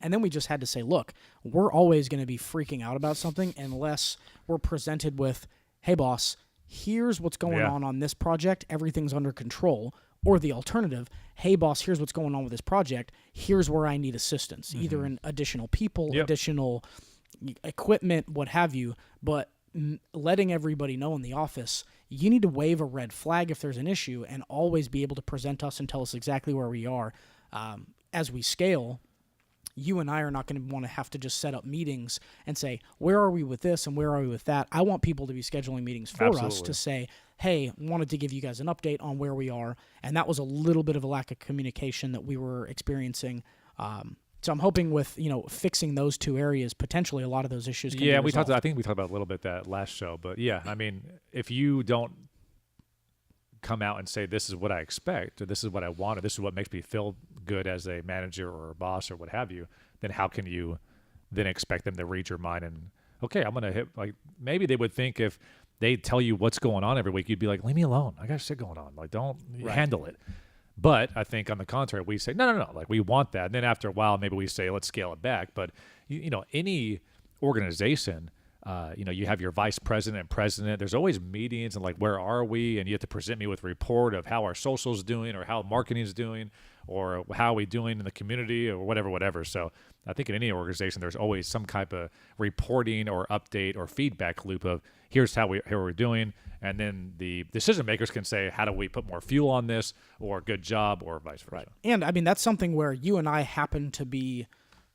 And then we just had to say, look, we're always going to be freaking out about something unless we're presented with, hey, boss, here's what's going on this project. Everything's under control. Or the alternative, hey, boss, here's what's going on with this project. Here's where I need assistance, either in additional people, additional equipment, what have you. But letting everybody know in the office, you need to wave a red flag if there's an issue and always be able to present us and tell us exactly where we are. As we scale, you and I are not going to want to have to just set up meetings and say, where are we with this and where are we with that? I want people to be scheduling meetings for us to say, hey, wanted to give you guys an update on where we are. And that was a little bit of a lack of communication that we were experiencing. So I'm hoping with, you know, fixing those two areas, potentially a lot of those issues can be resolved. I think we talked about a little bit that last show, but yeah, I mean, if you don't come out and say, this is what I expect, or this is what I want, or this is what makes me feel good as a manager or a boss or what have you, then how can you then expect them to read your mind and, okay, I'm going to hit, like, maybe they would think if they tell you what's going on every week, you'd be like, leave me alone. I got shit going on. Like, don't handle it. But I think on the contrary, we say, no, like we want that. And then after a while, maybe we say, let's scale it back. But, you know, any organization, you know, you have your vice president and president. There's always meetings and like, where are we? And you have to present me with a report of how our social is doing or how marketing is doing or how are we doing in the community or whatever. So I think in any organization, there's always some type of reporting or update or feedback loop of here's how we're doing. And then the decision makers can say, how do we put more fuel on this or good job or vice versa. Right. And I mean, that's something where you and I happen to be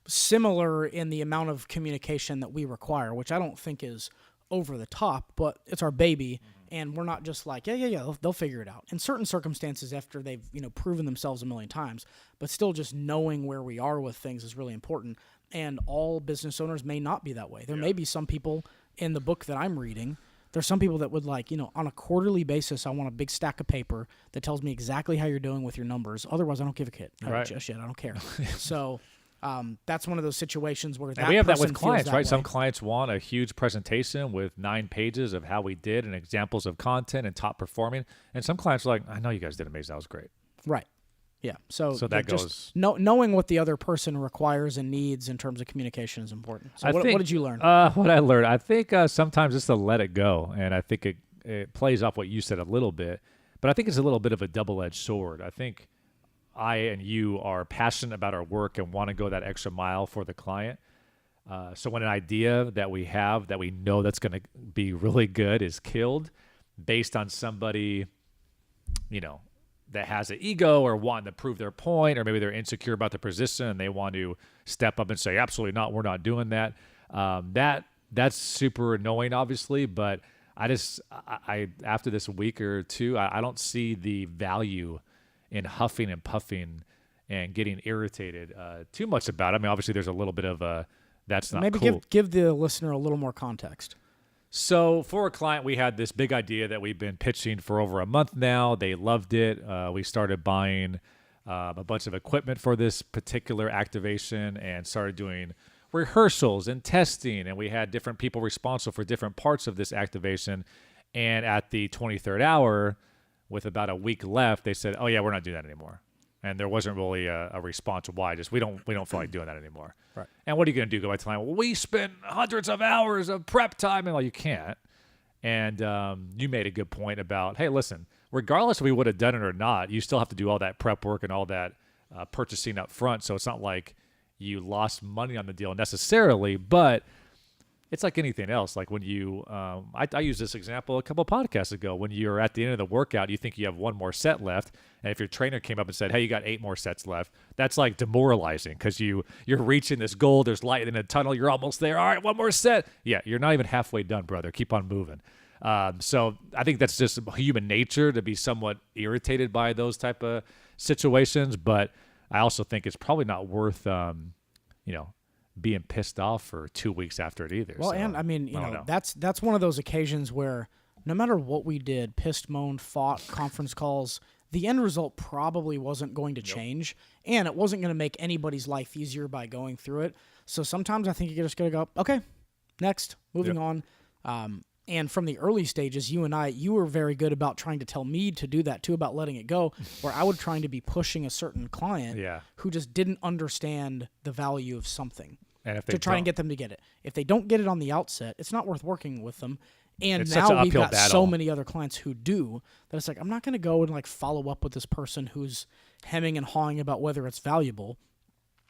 similar in the amount of communication that we require, which I don't think is over the top, but it's our baby. And we're not just like, they'll figure it out. In certain circumstances, after they've, you know, proven themselves a million times, but still just knowing where we are with things is really important. And all business owners may not be that way. There may be some people in the book that I'm reading. There's some people that would like, you know, on a quarterly basis, I want a big stack of paper that tells me exactly how you're doing with your numbers. Otherwise, I don't give a shit. I don't care. So that's one of those situations where we have that with clients, right? Some clients want a huge presentation with 9 pages of how we did and examples of content and top performing. And some clients are like, I know you guys did amazing. That was great. Right. Yeah. So that just goes. Knowing what the other person requires and needs in terms of communication is important. So what did you learn? What I learned, I think sometimes it's to let it go. And I think it plays off what you said a little bit. But I think it's a little bit of a double-edged sword. I think I and you are passionate about our work and want to go that extra mile for the client. So when an idea that we have that we know that's going to be really good is killed based on somebody, you know, that has an ego or wanting to prove their point, or maybe they're insecure about their position and they want to step up and say, absolutely not, we're not doing that. That's super annoying, obviously, but I after this week or two, I don't see the value in huffing and puffing and getting irritated too much about it. I mean, obviously there's a little bit of that's not maybe cool. give the listener a little more context. So for a client, we had this big idea that we've been pitching for over a month now. They loved it. We started buying a bunch of equipment for this particular activation and started doing rehearsals and testing, and we had different people responsible for different parts of this activation. And at the 23rd hour, with about a week left, they said, "Oh yeah, we're not doing that anymore." And there wasn't really a response why. Just we don't feel like doing that anymore. Right. And what are you going to do? Go back to the line? Well, we spent hundreds of hours of prep time, and you can't. And you made a good point about, hey, listen, regardless if we would have done it or not, you still have to do all that prep work and all that purchasing up front. So it's not like you lost money on the deal necessarily, but it's like anything else. Like when you, I used this example a couple of podcasts ago. When you're at the end of the workout, you think you have one more set left, and if your trainer came up and said, "Hey, you got 8 more sets left," that's like demoralizing because you're reaching this goal. There's light in a tunnel. You're almost there. All right, one more set. Yeah, you're not even halfway done, brother. Keep on moving. So I think that's just human nature to be somewhat irritated by those type of situations. But I also think it's probably not worth, being pissed off for 2 weeks after it either. Well, so, and I mean, that's one of those occasions where no matter what we did, pissed, moaned, fought, conference calls, the end result probably wasn't going to change, and it wasn't going to make anybody's life easier by going through it. So sometimes I think you're just going to go, okay, next, moving on. And from the early stages, you were very good about trying to tell me to do that too, about letting it go, where I would trying to be pushing a certain client who just didn't understand the value of something. And if they to try and get them to get it. If they don't get it on the outset, it's not worth working with them. And it's now we've got battle. so many other clients who do that it's like, I'm not going to go and follow up with this person who's hemming and hawing about whether it's valuable.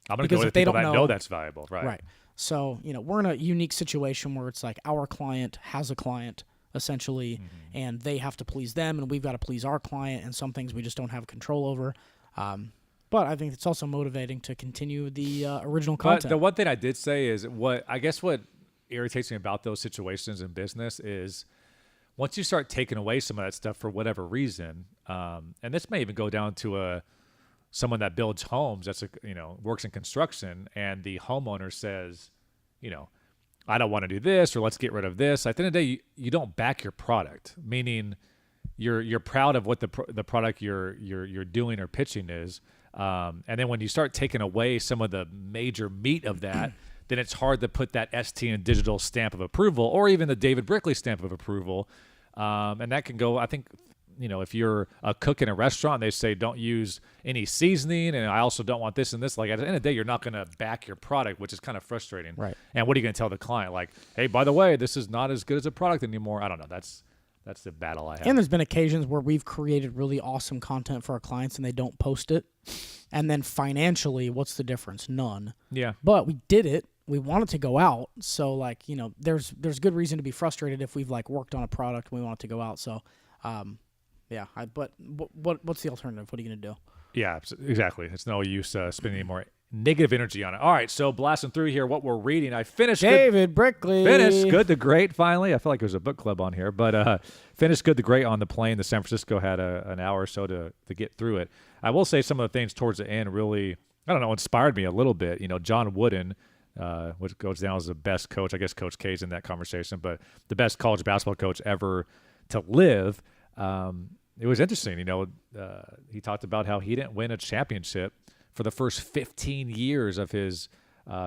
I'm going to go with people that know that's valuable. Right. So, we're in a unique situation where it's like our client has a client essentially, and they have to please them, and we've got to please our client, and some things we just don't have control over. But I think it's also motivating to continue the original content. But the one thing I did say is what irritates me about those situations in business is once you start taking away some of that stuff for whatever reason, and this may even go down to someone that builds homes, works in construction, and the homeowner says, I don't want to do this, or let's get rid of this. At the end of the day, you don't back your product, meaning you're proud of what the product you're doing or pitching is. And then when you start taking away some of the major meat of that, then it's hard to put that STN Digital stamp of approval or even the David Brickley stamp of approval. And that can go, I think, if you're a cook in a restaurant, they say don't use any seasoning, and I also don't want this and this. Like at the end of the day, you're not going to back your product, which is kind of frustrating. Right. And what are you going to tell the client? Like, hey, by the way, this is not as good as a product anymore. I don't know. That's the battle I have. And there's been occasions where we've created really awesome content for our clients and they don't post it. And then financially, what's the difference? None. Yeah. But we did it. We want it to go out. So there's good reason to be frustrated if we've worked on a product and we want it to go out. So, but what's the alternative? What are you going to do? Yeah, exactly. It's no use spending any more negative energy on it. All right, so blasting through here, what we're reading. I finished David Brickley. Finished Good to Great finally. I feel like there was a book club on here, but finished Good to Great on the plane. The San Francisco had an hour or so to get through it. I will say some of the things towards the end really, inspired me a little bit. John Wooden, which goes down as the best coach. I guess Coach K's in that conversation, but the best college basketball coach ever to live. It was interesting. He talked about how he didn't win a championship for the first 15 years of his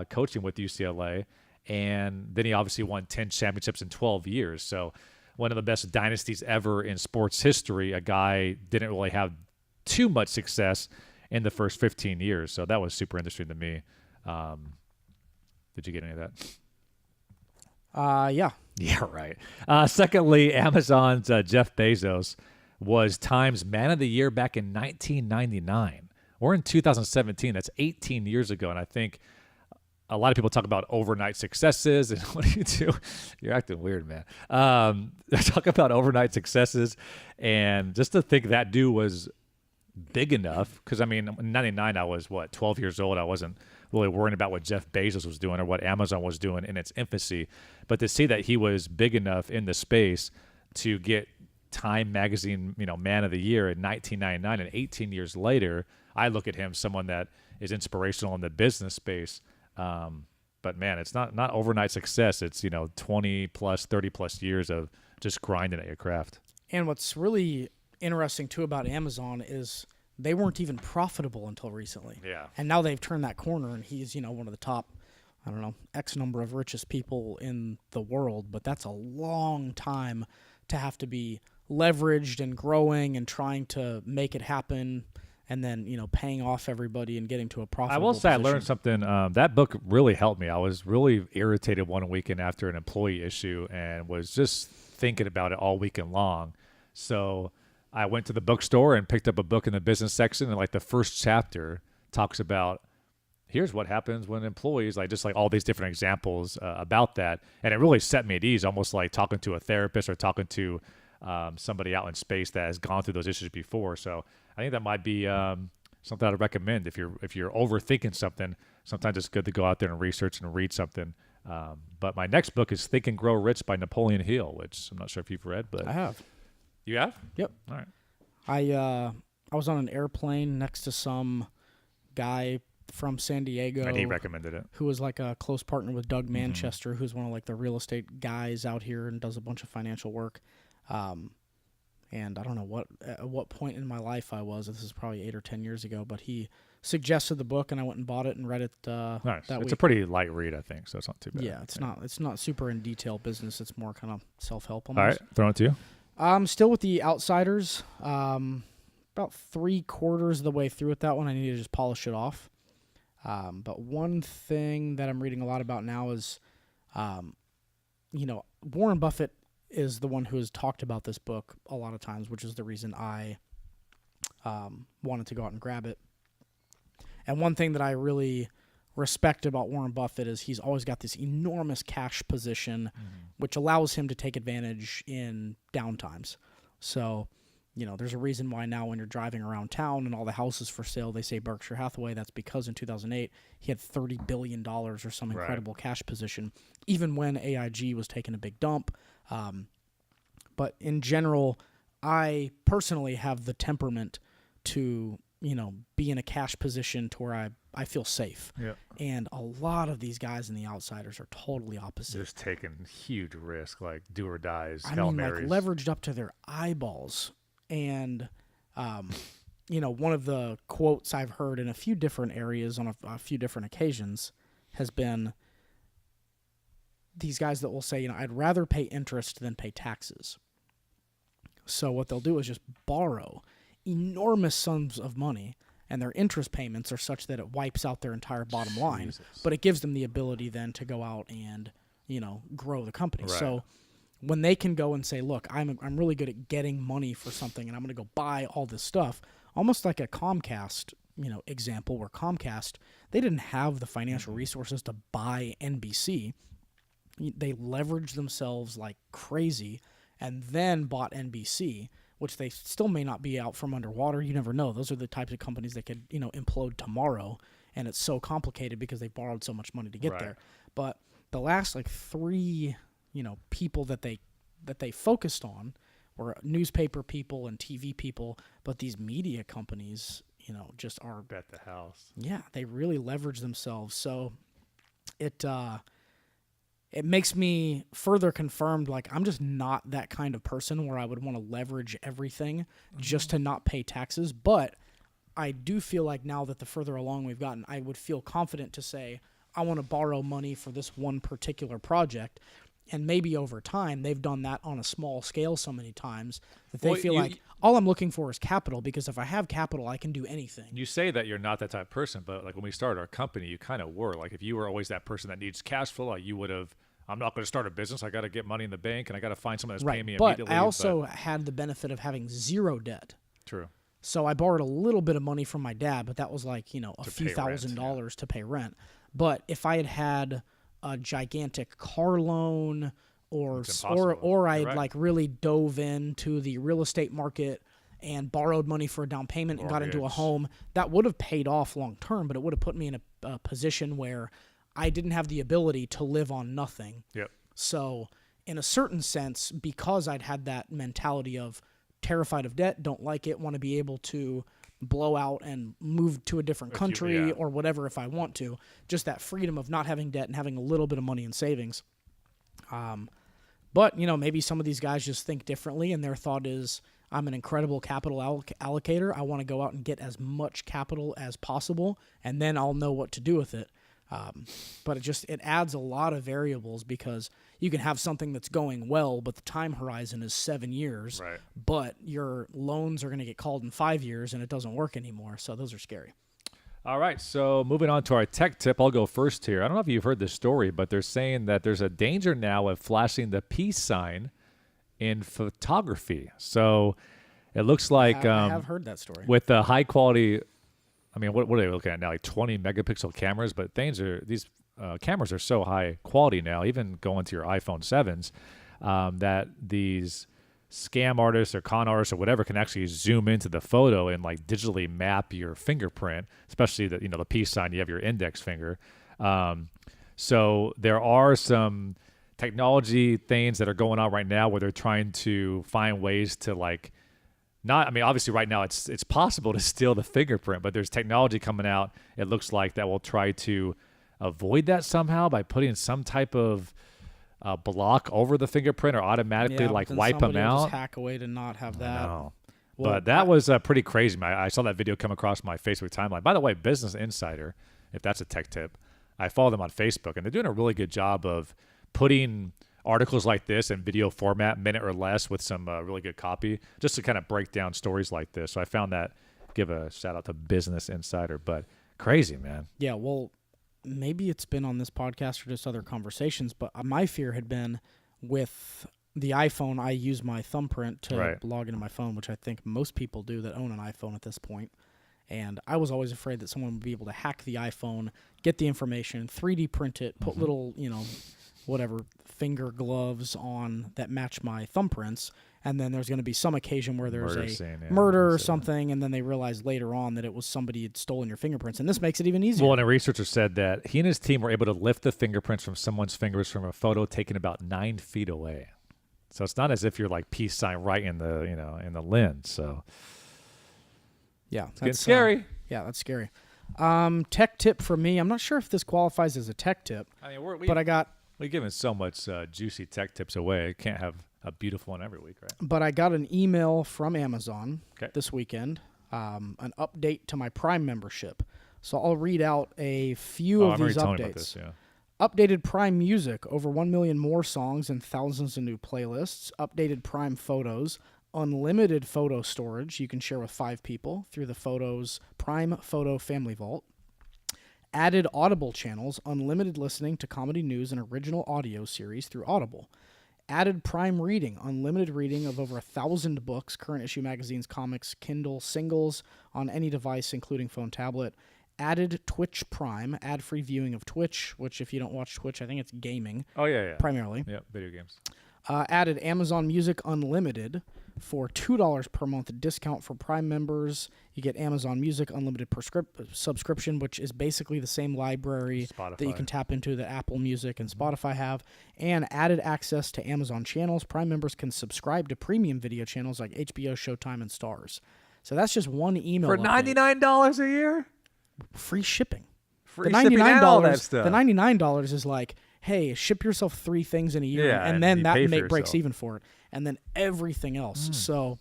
coaching with UCLA. And then he obviously won 10 championships in 12 years. So one of the best dynasties ever in sports history. A guy didn't really have too much success in the first 15 years. So that was super interesting to me. Did you get any of that? Yeah. Yeah, right. Secondly, Amazon's Jeff Bezos was Time's Man of the Year back in 1999. We're in 2017. That's 18 years ago. And I think a lot of people talk about overnight successes. And what do you do? You're acting weird, man. Talk about overnight successes. And just to think that dude was big enough, because, in 99, I was, 12 years old. I wasn't really worrying about what Jeff Bezos was doing or what Amazon was doing in its infancy. But to see that he was big enough in the space to get Time Magazine, Man of the Year in 1999, and 18 years later, I look at him, someone that is inspirational in the business space. But man, it's not overnight success. It's 20 plus, 30 plus years of just grinding at your craft. And what's really interesting too about Amazon is they weren't even profitable until recently. Yeah. And now they've turned that corner, and he's one of the top I don't know, X number of richest people in the world, but that's a long time to have to be leveraged and growing and trying to make it happen, and then, paying off everybody and getting to a I profitable will say position. I learned something. That book really helped me. I was really irritated one weekend after an employee issue and was just thinking about it all weekend long. So I went to the bookstore and picked up a book in the business section, and like the first chapter talks about here's what happens when employees, like just like all these different examples about that. And it really set me at ease, almost like talking to a therapist or talking to somebody out in space that has gone through those issues before. So I think that might be something I'd recommend if you're overthinking something. Sometimes it's good to go out there and research and read something. But my next book is Think and Grow Rich by Napoleon Hill, which I'm not sure if you've read, but I have. You have? Yep. All right. I was on an airplane next to some guy from San Diego, And he recommended it. who was like a close partner with Doug Manchester, who's one of like the real estate guys out here and does a bunch of financial work. And I don't know at what point in my life I was. This is probably 8 or 10 years ago, but he suggested the book, and I went and bought it and read it Nice. that It's week. a pretty light read, I think, so it's not too bad. Yeah, it's not super in detail business. It's more kind of self-help All almost. right, throwing it to you. Still with the Outsiders. About 3/4 of the way through with that one. I need to just polish it off. But one thing that I'm reading a lot about now is, Warren Buffett is the one who has talked about this book a lot of times, which is the reason I wanted to go out and grab it. And one thing that I really respect about Warren Buffett is he's always got this enormous cash position, which allows him to take advantage in downtimes. So, there's a reason why now when you're driving around town and all the houses for sale, they say Berkshire Hathaway. That's because in 2008, he had $30 billion or some incredible cash position, even when AIG was taking a big dump. But in general, I personally have the temperament to, be in a cash position to where I feel safe. Yeah. And a lot of these guys in the Outsiders are totally opposite. Just taking huge risk, like do or dies, I Hail mean, Marys. like leveraged up to their eyeballs. And, one of the quotes I've heard in a few different areas on a few different occasions has been these guys that will say, I'd rather pay interest than pay taxes. So what they'll do is just borrow enormous sums of money, and their interest payments are such that it wipes out their entire bottom line. Jesus. But it gives them the ability then to go out and, grow the company. Right. So when they can go and say, look, I'm really good at getting money for something, and I'm going to go buy all this stuff, almost like a Comcast, example where Comcast, they didn't have the financial resources to buy NBC. They leveraged themselves like crazy and then bought NBC, which they still may not be out from underwater. You never know. Those are the types of companies that could, implode tomorrow, and it's so complicated because they borrowed so much money to get there. But the last like 3, people that they focused on were newspaper people and TV people, but these media companies, just are Bet the house. Yeah, they really leverage themselves. So it makes me further confirmed, like, I'm just not that kind of person where I would want to leverage everything just to not pay taxes. But I do feel like now that the further along we've gotten, I would feel confident to say, I want to borrow money for this one particular project. And maybe over time, they've done that on a small scale so many times that they feel like all I'm looking for is capital, because if I have capital, I can do anything. You say that you're not that type of person, but like when we started our company, you kind of were. Like if you were always that person that needs cash flow, like you would have, I'm not going to start a business. I got to get money in the bank, and I got to find someone that's paying me But immediately. I also had the benefit of having zero debt. True. So I borrowed a little bit of money from my dad, but that was like, a few pay rent, $1,000s to pay rent. But if I had had a gigantic car loan, or I had like really dove into the real estate market and borrowed money for a down payment and got into a home, that would have paid off long term, but it would have put me in a position where I didn't have the ability to live on nothing. Yep. So in a certain sense, because I'd had that mentality of terrified of debt, don't like it, want to be able to blow out and move to a different country or whatever if I want to, just that freedom of not having debt and having a little bit of money in savings. But, maybe some of these guys just think differently, and their thought is, I'm an incredible capital allocator. I want to go out and get as much capital as possible, and then I'll know what to do with it. But it adds a lot of variables because you can have something that's going well, but the time horizon is 7 years. Right. But your loans are going to get called in 5 years, and it doesn't work anymore. So those are scary. All right, so moving on to our tech tip, I'll go first here. I don't know if you've heard this story, but they're saying that there's a danger now of flashing the peace sign in photography. So it looks like I have heard that story. with the high quality, I mean, what are they looking at now? Like 20 megapixel cameras, but these cameras are so high quality now, even going to your iPhone 7s, that these scam artists or con artists or whatever can actually zoom into the photo and like digitally map your fingerprint, especially the peace sign. You have your index finger. So there are some technology things that are going on right now where they're trying to find ways to obviously right now it's possible to steal the fingerprint, but there's technology coming out, it looks like, that will try to avoid that somehow by putting some type of block over the fingerprint or automatically wipe them out. Just hack away to not have that. Well, but that was pretty crazy. I saw that video come across my Facebook timeline. By the way, Business Insider, if that's a tech tip, I follow them on Facebook, and they're doing a really good job of putting articles like this in video format, minute or less, with some really good copy, just to kind of break down stories like this. So I found that, give a shout out to Business Insider, but crazy, man. Yeah, well, maybe it's been on this podcast or just other conversations, but my fear had been with the iPhone, I use my thumbprint to log into my phone, which I think most people do that own an iPhone at this point. And I was always afraid that someone would be able to hack the iPhone, get the information, 3D print it, put little, whatever, finger gloves on that match my thumbprints, and then there's going to be some occasion where there's murder or something, and then they realize later on that it was somebody had stolen your fingerprints, and this makes it even easier. Well, and a researcher said that he and his team were able to lift the fingerprints from someone's fingers from a photo taken about 9 feet away. So it's not as if you're like peace sign right in the in the lens. So yeah, that's scary. Yeah, that's scary. Tech tip for me. I'm not sure if this qualifies as a tech tip, but we're giving so much juicy tech tips away. I can't have a beautiful one every week, right? But I got an email from Amazon this weekend, an update to my Prime membership. So I'll read out a few of these updates. About this, yeah. Updated Prime Music, over 1 million more songs and thousands of new playlists. Updated Prime Photos, unlimited photo storage you can share with 5 people through the Photos Prime Photo Family Vault. Added Audible channels, unlimited listening to comedy news and original audio series through Audible. Added Prime Reading, unlimited reading of over 1,000 books, current issue magazines, comics, Kindle, singles on any device, including phone, tablet. Added Twitch Prime, ad-free viewing of Twitch, which if you don't watch Twitch, I think it's gaming. Oh, yeah. Primarily. Yeah, video games. Added Amazon Music Unlimited for $2 per month discount for Prime members. You get Amazon Music Unlimited subscription, which is basically the same library that you can tap into that Apple Music and Spotify have. And added access to Amazon channels. Prime members can subscribe to premium video channels like HBO, Showtime, and Starz. So that's just one email. For $99 a year? Free shipping. Free shipping and all that stuff. The $99 is like, hey, ship yourself 3 things in a year, and then that breaks even for it. And then everything else. So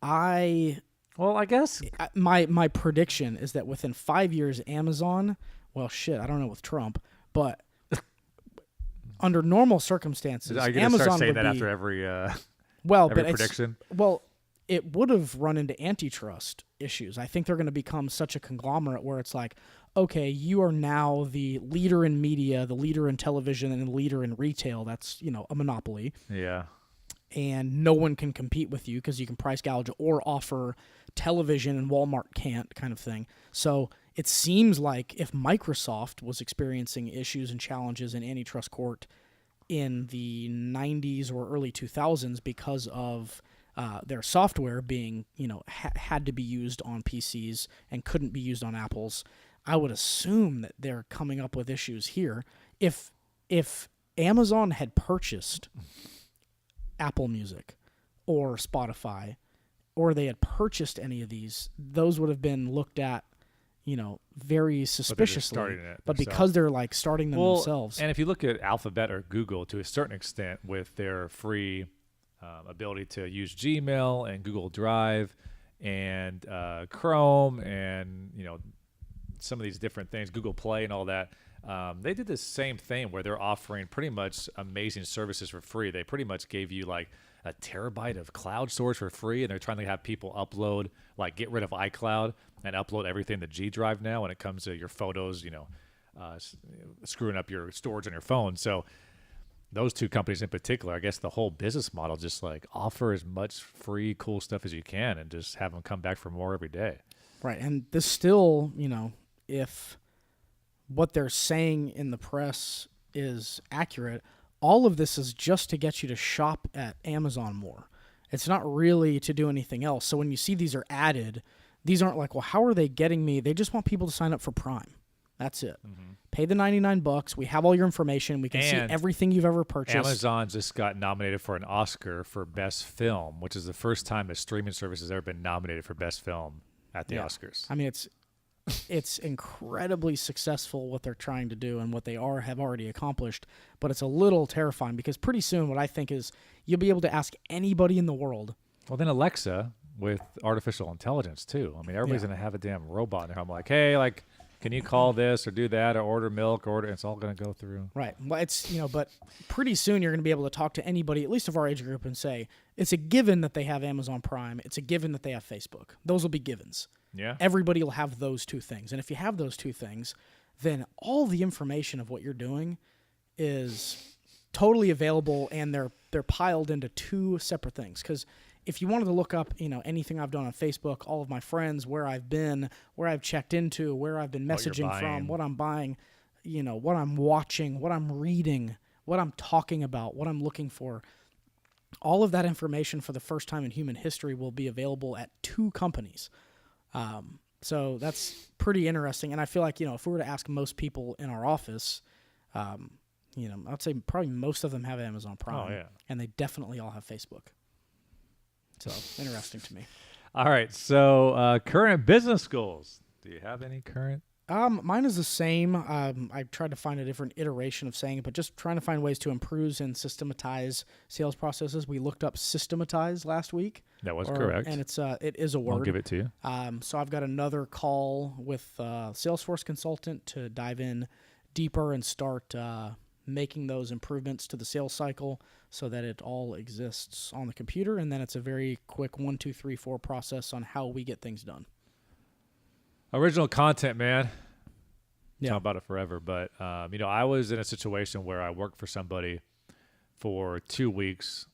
I guess my prediction is that within 5 years, Amazon, I don't know with Trump, but under normal circumstances, Amazon start saying would that be, after every prediction. It would have run into antitrust issues. I think they're going to become such a conglomerate where it's like, okay, you are now the leader in media, the leader in television, and the leader in retail. That's, a monopoly. Yeah. And no one can compete with you because you can price gouge or offer television and Walmart can't, kind of thing. So it seems like if Microsoft was experiencing issues and challenges in antitrust court in the 90s or early 2000s because of their software being, had to be used on PCs and couldn't be used on Apples, I would assume that they're coming up with issues here. If Amazon had purchased Apple Music or Spotify, or they had purchased any of these, those would have been looked at, very suspiciously. But because they're like starting them themselves. And if you look at Alphabet or Google to a certain extent with their free ability to use Gmail and Google Drive and Chrome and some of these different things, Google Play and all that, they did the same thing where they're offering pretty much amazing services for free. They pretty much gave you like a terabyte of cloud storage for free, and they're trying to have people upload, like get rid of iCloud and upload everything to G Drive now when it comes to your photos, screwing up your storage on your phone. So those two companies in particular, I guess the whole business model just like offer as much free cool stuff as you can and just have them come back for more every day. Right. And this still, if what they're saying in the press is accurate, all of this is just to get you to shop at Amazon more. It's not really to do anything else. So when you see these are added, these aren't like, well, how are they getting me? They just want people to sign up for Prime. That's it. Mm-hmm. Pay the $99. We have all your information. We can see everything you've ever purchased. Amazon just got nominated for an Oscar for Best Film, which is the first time a streaming service has ever been nominated for Best Film at the Oscars. I mean, it's incredibly successful what they're trying to do and what they have already accomplished, but it's a little terrifying because pretty soon what I think is you'll be able to ask anybody in the world. Well, then Alexa with artificial intelligence too. I mean, everybody's going to have a damn robot in their home like, hey, like, can you call this or do that or order milk or it's all going to go through. Right. Well, it's, but pretty soon you're going to be able to talk to anybody, at least of our age group, and say, it's a given that they have Amazon Prime. It's a given that they have Facebook. Those will be givens. Yeah. Everybody will have those two things. And if you have those two things, then all the information of what you're doing is totally available, and they're piled into two separate things. Because if you wanted to look up, anything I've done on Facebook, all of my friends, where I've been, where I've checked into, where I've been messaging from, what I'm buying, what I'm watching, what I'm reading, what I'm talking about, what I'm looking for, all of that information for the first time in human history will be available at two companies. So that's pretty interesting. And I feel like, if we were to ask most people in our office, I'd say probably most of them have Amazon Prime. Oh, yeah. And they definitely all have Facebook. So interesting to me. All right. So current business goals. Do you have any current? Mine is the same. I tried to find a different iteration of saying it, but just trying to find ways to improve and systematize sales processes. We looked up systematize last week. That was correct. And it is a word. I'll give it to you. So I've got another call with a Salesforce consultant to dive in deeper and start making those improvements to the sales cycle so that it all exists on the computer. And then it's a very quick 1, 2, 3, 4 process on how we get things done. Original content, man. Yeah. Talk about it forever. But, I was in a situation where I worked for somebody for 2 weeks,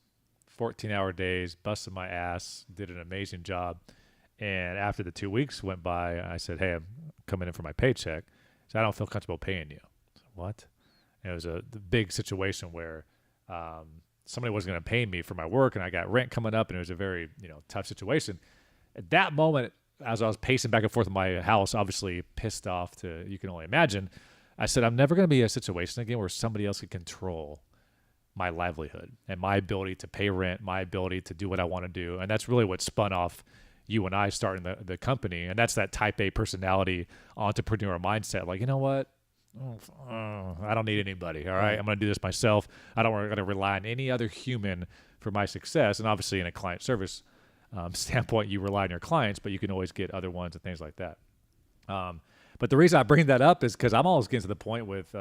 14-hour days, busted my ass, did an amazing job. And after the 2 weeks went by, I said, hey, I'm coming in for my paycheck. So I don't feel comfortable paying you. I said, what? And it was a big situation where somebody wasn't going to pay me for my work, and I got rent coming up, and it was a very tough situation. At that moment, as I was pacing back and forth in my house, obviously pissed off to you can only imagine, I said, I'm never going to be in a situation again where somebody else can control my livelihood and my ability to pay rent, my ability to do what I want to do. And that's really what spun off you and I starting the company. And that's that type A personality, entrepreneur mindset. Like, you know what? I don't need anybody. All right. I'm going to do this myself. I don't want to rely on any other human for my success. And obviously in a client service standpoint, you rely on your clients, but you can always get other ones and things like that. But the reason I bring that up is because I'm always getting to the point with,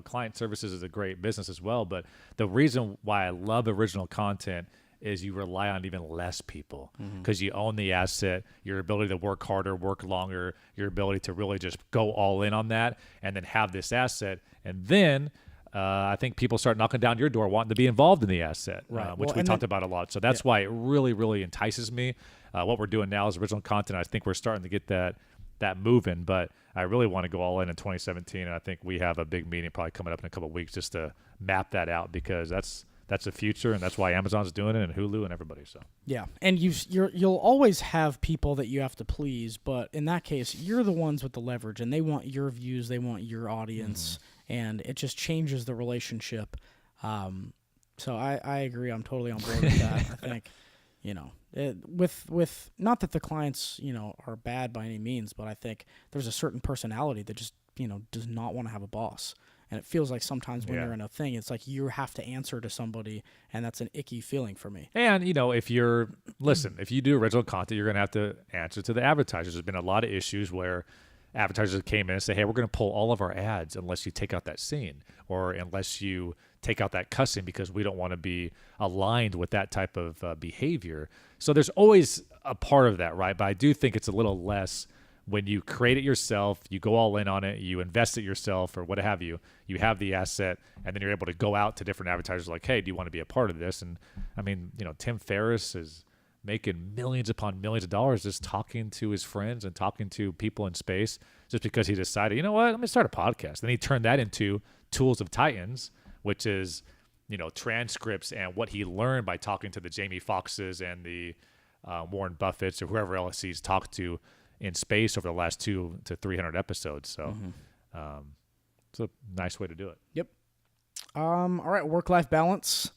client services is a great business as well. But the reason why I love original content is you rely on even less people because you own the asset, your ability to work harder, work longer, your ability to really just go all in on that and then have this asset. And then I think people start knocking down your door wanting to be involved in the asset, which we talked about a lot. So that's why it really, really entices me. What we're doing now is original content. I think we're starting to get that moving, but I really want to go all in 2017. And I think we have a big meeting probably coming up in a couple of weeks just to map that out because that's the future, and that's why Amazon's doing it and Hulu and everybody. So yeah, and you'll always have people that you have to please, but in that case, you're the ones with the leverage, and they want your views, they want your audience, and it just changes the relationship. So I agree. I'm totally on board with that. I think with not that the clients are bad by any means, but I think there's a certain personality that just does not want to have a boss. And it feels like sometimes when you're in a thing, it's like you have to answer to somebody, and that's an icky feeling for me. And, if you do original content, you're going to have to answer to the advertisers. There's been a lot of issues where advertisers came in and say, hey, we're going to pull all of our ads unless you take out that scene or unless you take out that cussing because we don't want to be aligned with that type of behavior. So there's always a part of that, right? But I do think it's a little less when you create it yourself, you go all in on it, you invest it yourself or what have you, you have the asset, and then you're able to go out to different advertisers like, hey, do you want to be a part of this? And I mean, Tim Ferriss is making millions upon millions of dollars just talking to his friends and talking to people in space just because he decided, you know what, let me start a podcast. Then he turned that into Tools of Titans, which is, transcripts and what he learned by talking to the Jamie Foxxes and the Warren Buffetts or whoever else he's talked to in space over the last 200 to 300 episodes. So it's a nice way to do it. Yep. All right, work-life balance.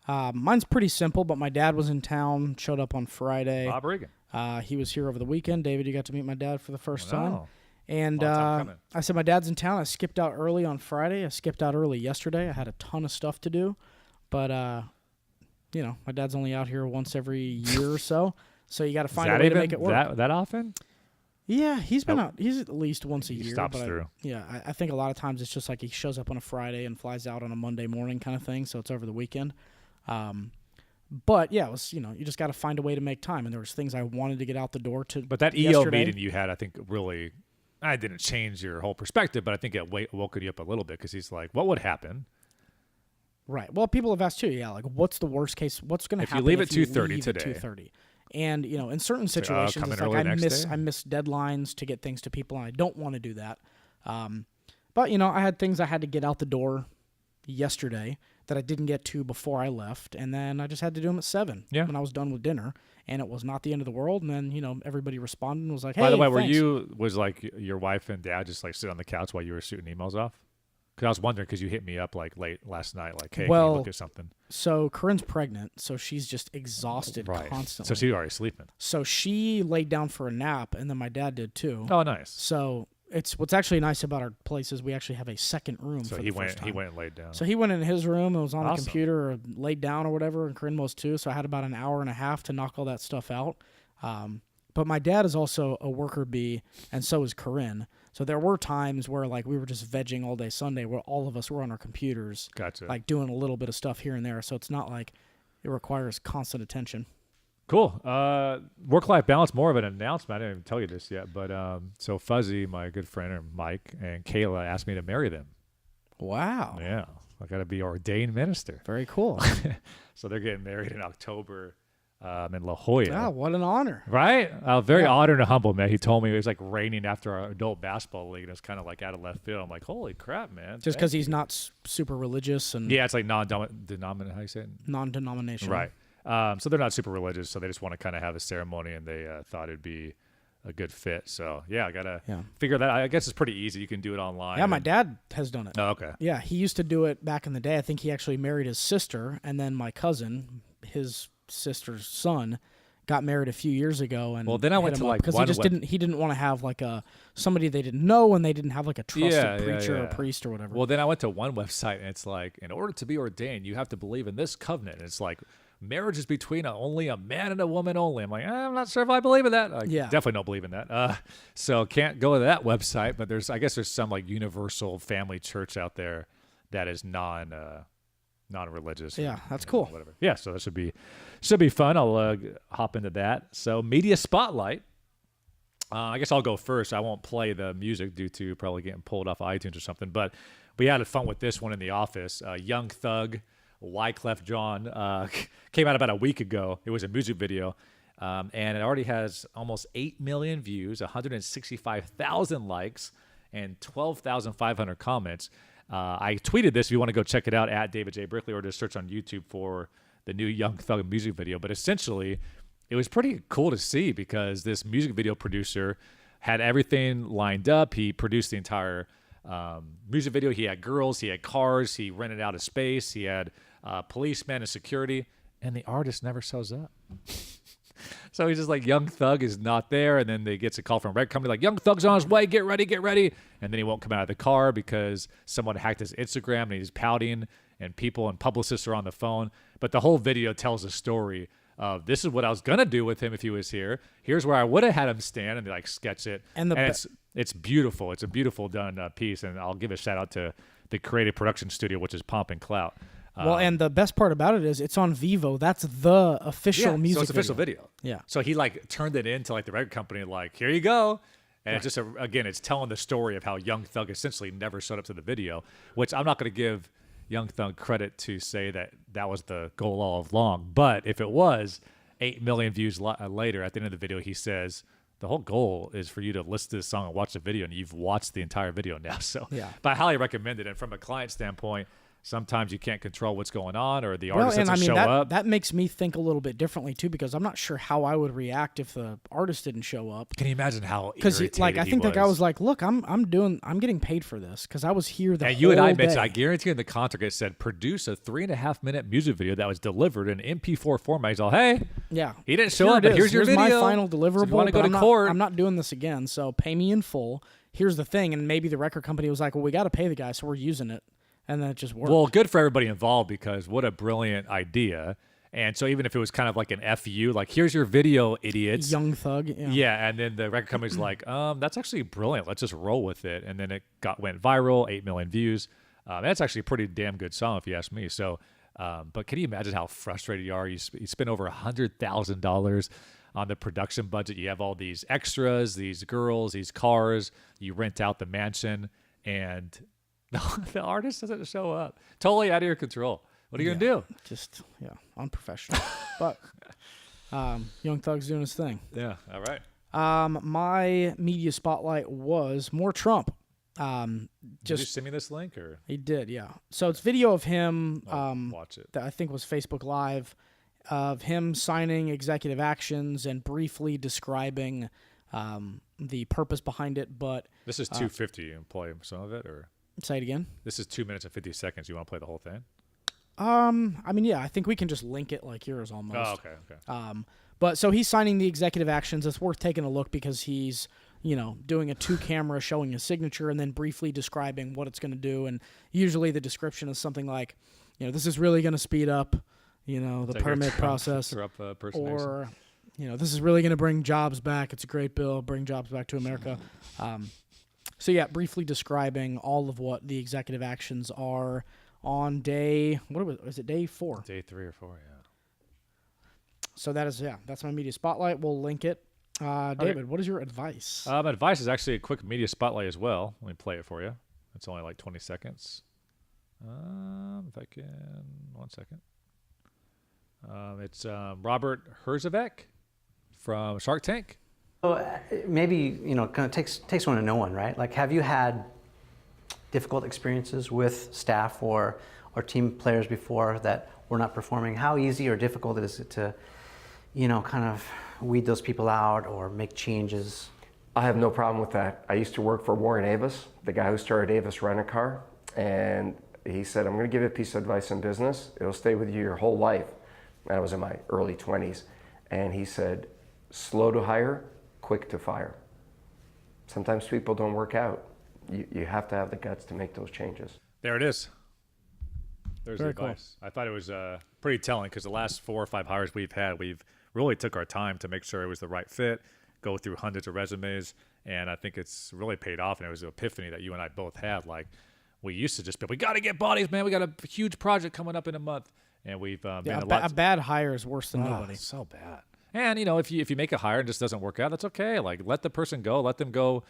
Mine's pretty simple, but my dad was in town, showed up on Friday. Bob Regan. He was here over the weekend. David, you got to meet my dad for the first time. And Long time coming. I said my dad's in town. I skipped out early on Friday. I skipped out early yesterday. I had a ton of stuff to do. But, my dad's only out here once every year or so. So you got to find a way to make it work. That often? Yeah, he's been out. He's at least once a year. He stops through. I think a lot of times it's just like he shows up on a Friday and flies out on a Monday morning kind of thing. So it's over the weekend. But yeah, it was, you just got to find a way to make time. And there was things I wanted to get out the door to. But that EO meeting you had, I think really, I didn't change your whole perspective, but I think it woke you up a little bit because he's like, what would happen? Right. Well, people have asked too. Yeah, like what's the worst case? What's going to happen if you leave at 2:30 today? 2:30. And in certain situations, it's like I miss deadlines to get things to people, and I don't want to do that. But I had things I had to get out the door yesterday that I didn't get to before I left, and then I just had to do them at 7 when I was done with dinner, and it was not the end of the world. And then everybody responded and was like, "Hey." By the way, thanks. was like your wife and dad just like sit on the couch while you were shooting emails off? Because I was wondering because you hit me up like late last night, like, hey, can you look at something? So Corinne's pregnant, so she's just exhausted constantly. So she's already sleeping. So she laid down for a nap, and then my dad did too. Oh, nice. So what's actually nice about our place is we actually have a second room. So for he the first time. he went and laid down. So he went in his room and was on the computer or laid down or whatever, and Corinne was too. So I had about an hour and a half to knock all that stuff out. But my dad is also a worker bee, and so is Corinne. So there were times where like we were just vegging all day Sunday where all of us were on our computers, like doing a little bit of stuff here and there. So it's not like it requires constant attention. Cool. Work-life balance, more of an announcement. I didn't even tell you this yet, but so Fuzzy, my good friend, and Mike and Kayla asked me to marry them. Wow. Yeah. I got to be ordained minister. Very cool. So they're getting married in October. In La Jolla. Wow, what an honor. Right? Very honored and humble, man. He told me it was like raining after our adult basketball league, and it was kind of like out of left field. I'm like, holy crap, man. Just because he's not super religious. And yeah, it's like non-denominational. How you say it? Non-denominational. Right. So they're not super religious, so they just want to kind of have a ceremony, and they thought it'd be a good fit. So, I got to figure that out. I guess it's pretty easy. You can do it online. Yeah, my dad has done it. Oh, okay. Yeah, he used to do it back in the day. I think he actually married his sister, and then my cousin, his sister's son, got married a few years ago. And then I went to like because he didn't want to have like somebody they didn't know, and they didn't have like a trusted preacher or priest or whatever. Well, then I went to one website, and it's like, in order to be ordained, you have to believe in this covenant. And it's like, marriage is between only a man and a woman only. I'm like, I'm not sure if I believe in that. Definitely don't believe in that. So can't go to that website. But I guess there's some like universal family church out there that is non-religious. Yeah, that's cool. Whatever. Yeah, so that should be fun. I'll hop into that. So media spotlight. I guess I'll go first. I won't play the music due to probably getting pulled off iTunes or something. But we had fun with this one in the office. Young Thug, Wyclef Jean, came out about a week ago. It was a music video, and it already has almost 8 million views, 165,000 likes, and 12,500 comments. I tweeted this if you want to go check it out at David J. Brickley, or just search on YouTube for the new Young Thug music video. But essentially, it was pretty cool to see because this music video producer had everything lined up. He produced the entire music video. He had girls, he had cars, he rented out a space, he had policemen and security, and the artist never shows up. So he's just like, Young Thug is not there, and then they gets a call from a record company like, Young Thug's on his way, get ready. And then he won't come out of the car because someone hacked his Instagram, and he's pouting, and people and publicists are on the phone. But the whole video tells a story of, this is what I was going to do with him if he was here. Here's where I would have had him stand, and they like sketch it. And It's beautiful. It's a beautiful done piece, and I'll give a shout out to the creative production studio, which is Pomp and Clout. Well, and the best part about it is it's on Vivo. That's the official music so it's official video. Yeah. So he like turned it into like the record company, like, here you go. And it's just, again, it's telling the story of how Young Thug essentially never showed up to the video, which I'm not going to give Young Thug credit to say that that was the goal all along. But if it was 8 million views later, at the end of the video, he says, the whole goal is for you to listen to this song and watch the video, and you've watched the entire video now. So, but I highly recommend it. And from a client standpoint, sometimes you can't control what's going on, or the artist doesn't show up. That makes me think a little bit differently too, because I'm not sure how I would react if the artist didn't show up. Can you imagine how irritated Because I think that guy was like, "Look, I'm getting paid for this because I was here the whole day." And you and I mentioned, day. I guarantee in the contract it said produce a 3.5-minute music video that was delivered in MP4 format. He's all, "Hey, he didn't show up, but here's your video. Here's my final deliverable. So if you want to go to court? I'm not doing this again. So pay me in full. Here's the thing." And maybe the record company was like, "Well, we got to pay the guy, so we're using it." And then it just worked. Well, good for everybody involved, because what a brilliant idea. And so even if it was kind of like an FU, like, here's your video, idiots. Young Thug. Yeah, and then the record company's like, that's actually brilliant. Let's just roll with it. And then it went viral, 8 million views. That's actually a pretty damn good song, if you ask me. So, but can you imagine how frustrated you are? You spend over $100,000 on the production budget. You have all these extras, these girls, these cars. You rent out the mansion, and the artist doesn't show up. Totally out of your control. What are you going to do? Just, unprofessional. But Young Thug's doing his thing. Yeah, all right. My media spotlight was more Trump. Did you send me this link? Or he did, yeah. So it's video of him. Watch it. That I think was Facebook Live, of him signing executive actions and briefly describing the purpose behind it. But this is 250. You can play some of it, or say it again. This is 2 minutes and 50 seconds. You want to play the whole thing? I think we can just link it like yours almost. Oh, okay. But so he's signing the executive actions. It's worth taking a look because he's, doing a 2-camera showing his signature and then briefly describing what it's going to do. And usually the description is something like, this is really going to speed up, the permit process. Or, this is really going to bring jobs back. It's a great bill. Bring jobs back to America. So yeah, briefly describing all of what the executive actions are on day, is it day 4? Day 3 or 4, yeah. So that's my media spotlight. We'll link it. David, what is your advice? My advice is actually a quick media spotlight as well. Let me play it for you. It's only like 20 seconds. If I can, 1 second. It's Robert Herzevek from Shark Tank. So maybe, kind of takes one to know one, right? Like, have you had difficult experiences with staff or team players before that were not performing? How easy or difficult is it to, kind of weed those people out or make changes? I have no problem with that. I used to work for Warren Avis, the guy who started Avis Rent-A-Car, and he said, I'm going to give you a piece of advice in business. It'll stay with you your whole life. And I was in my early 20s. And he said, slow to hire, quick to fire. Sometimes people don't work out. You have to have the guts to make those changes. There it is. There's Very the advice. Cool. I thought it was pretty telling, because the last 4 or 5 hires we've had, we've really took our time to make sure it was the right fit, go through hundreds of resumes, and I think it's really paid off. And it was an epiphany that you and I both had. Like, we used to just be, we got to get bodies, man. We got a huge project coming up in a month. And we've been a bad hire is worse than nobody. So bad. And, if you make a hire and it just doesn't work out, that's okay. Like, let the person go. Let them go,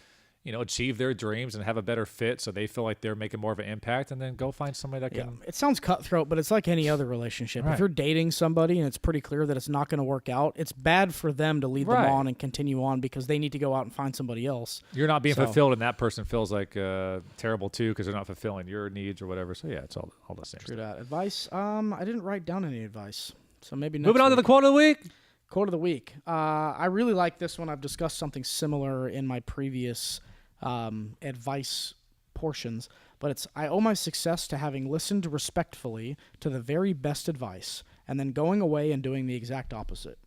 achieve their dreams and have a better fit so they feel like they're making more of an impact, and then go find somebody that can. It sounds cutthroat, but it's like any other relationship. Right. If you're dating somebody and it's pretty clear that it's not going to work out, it's bad for them to lead them on and continue on because they need to go out and find somebody else. You're not being fulfilled, and that person feels like terrible too because they're not fulfilling your needs or whatever. So, yeah, it's all the same. True that. Advice? I didn't write down any advice. So maybe next Moving on to the quote of the week. Quote of the week. I really like this one. I've discussed something similar in my previous advice portions, but it's, I owe my success to having listened respectfully to the very best advice and then going away and doing the exact opposite.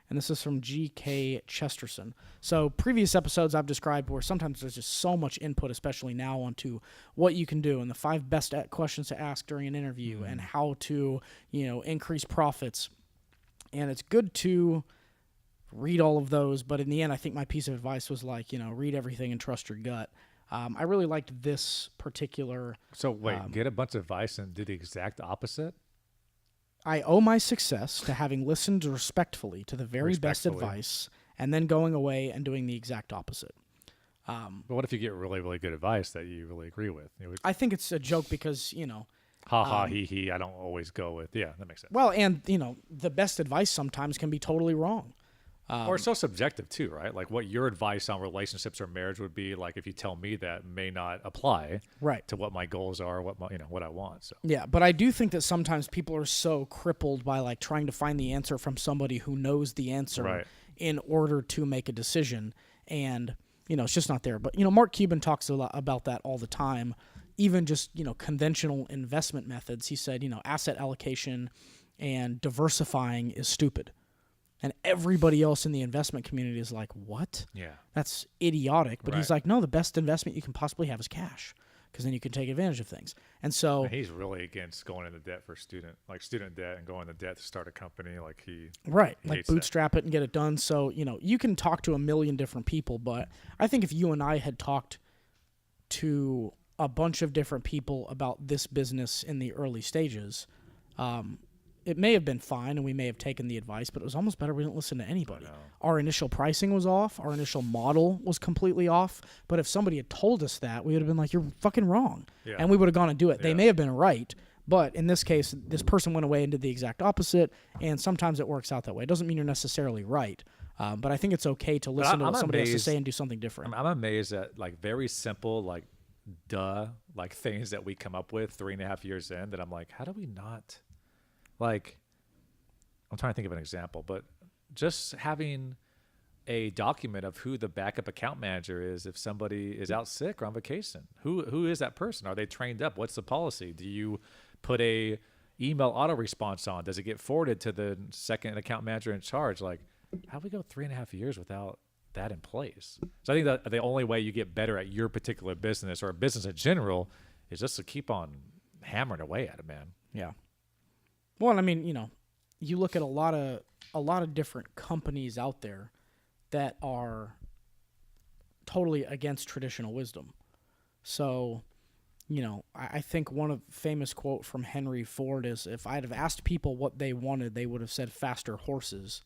And this is from G.K. Chesterton. So previous episodes I've described where sometimes there's just so much input, especially now, onto what you can do and the 5 best questions to ask during an interview and how to, increase profits. And it's good to read all of those. But in the end, I think my piece of advice was like, read everything and trust your gut. I really liked this particular. So wait, get a bunch of advice and do the exact opposite? I owe my success to having listened respectfully to the very best advice and then going away and doing the exact opposite. But what if you get really, really good advice that you really agree with? I think it's a joke because, ha ha, he, I don't always go with. Yeah, that makes sense. Well, and, the best advice sometimes can be totally wrong. Or it's so subjective too, right? Like what your advice on relationships or marriage would be, like if you tell me that may not apply to what my goals are, what I want. So yeah, but I do think that sometimes people are so crippled by like trying to find the answer from somebody who knows the answer in order to make a decision, and it's just not there. But Mark Cuban talks a lot about that all the time. Even just conventional investment methods. He said asset allocation and diversifying is stupid. And everybody else in the investment community is like, what? Yeah. That's idiotic. But he's like, no, the best investment you can possibly have is cash, because then you can take advantage of things. And so he's really against going into debt for student debt and going into debt to start a company. Like he like bootstrap it and get it done. So, you can talk to a million different people, but I think if you and I had talked to a bunch of different people about this business in the early stages, it may have been fine and we may have taken the advice, but it was almost better we didn't listen to anybody. Our initial pricing was off. Our initial model was completely off. But if somebody had told us that, we would have been like, you're fucking wrong. Yeah. And we would have gone and do it. Yeah. They may have been right, but in this case, this person went away and did the exact opposite, and sometimes it works out that way. It doesn't mean you're necessarily right, but I think it's okay to listen to what somebody has to say and do something different. I'm amazed at like very simple, like things that we come up with 3.5 years in that I'm like, how do we not... Like, I'm trying to think of an example, but just having a document of who the backup account manager is if somebody is out sick or on vacation. Who is that person? Are they trained up? What's the policy? Do you put a email auto response on? Does it get forwarded to the second account manager in charge? Like, how do we go 3.5 years without that in place? So I think that the only way you get better at your particular business or a business in general is just to keep on hammering away at it, man. Yeah. Well, I mean, you look at a lot of different companies out there that are totally against traditional wisdom. So, I think one famous quote from Henry Ford is, if I'd have asked people what they wanted, they would have said faster horses.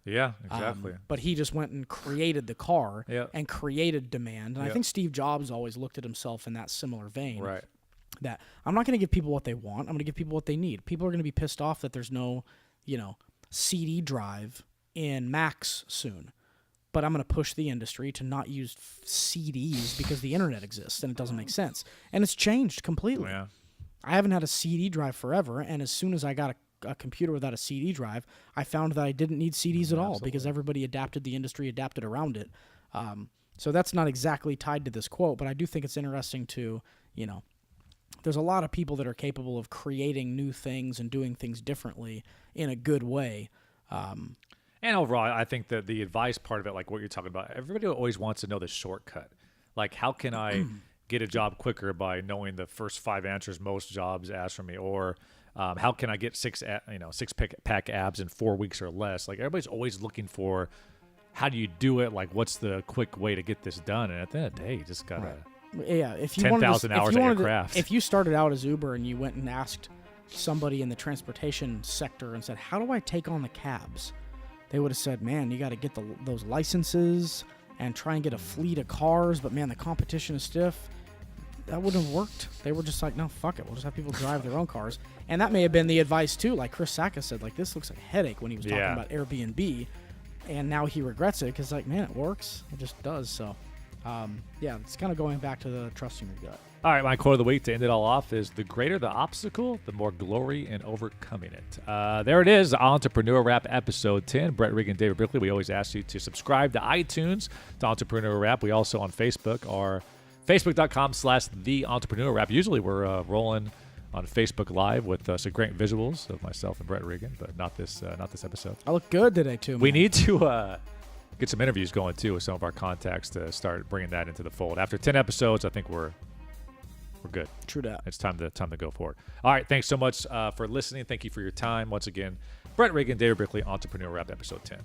Yeah, exactly. But he just went and created the car and created demand. And I think Steve Jobs always looked at himself in that similar vein. Right. That I'm not going to give people what they want. I'm going to give people what they need. People are going to be pissed off that there's no, CD drive in Macs soon. But I'm going to push the industry to not use CDs because the internet exists and it doesn't make sense. And it's changed completely. Yeah. I haven't had a CD drive forever, and as soon as I got a computer without a CD drive, I found that I didn't need CDs at all because everybody adapted, the industry adapted around it. So that's not exactly tied to this quote, but I do think it's interesting to, there's a lot of people that are capable of creating new things and doing things differently in a good way. And overall, I think that the advice part of it, like what you're talking about, everybody always wants to know the shortcut. Like, how can I get a job quicker by knowing the first 5 answers most jobs ask from me? Or how can I get six-pack abs in 4 weeks or less? Like, everybody's always looking for, how do you do it? Like, what's the quick way to get this done? And at the end of the day, you just got to... Yeah, if you 10,000 hours at your craft. If you started out as Uber and you went and asked somebody in the transportation sector and said, how do I take on the cabs? They would have said, man, you got to get those licenses and try and get a fleet of cars, but man, the competition is stiff. That wouldn't have worked. They were just like, no, fuck it. We'll just have people drive their own cars. And that may have been the advice too. Like Chris Sacca said, like, this looks like a headache when he was talking about Airbnb. And now he regrets it because, like, man, it works. It just does. So, it's kind of going back to the trusting your gut. All right, my quote of the week to end it all off is, the greater the obstacle, the more glory in overcoming it. There it is, Entrepreneur Rap episode 10. Brett Regan, David Brickley. We always ask you to subscribe to iTunes, to Entrepreneur Rap. We also on Facebook are facebook.com/The Entrepreneur Rap. Usually we're rolling on Facebook Live with some great visuals of myself and Brett Regan, but not this episode. I look good today, too, man. We need to get some interviews going, too, with some of our contacts to start bringing that into the fold. After 10 episodes, I think we're good. True that. It's time to go forward. All right, thanks so much for listening. Thank you for your time. Once again, Brett Regan, David Brickley, Entrepreneur Rap, episode 10.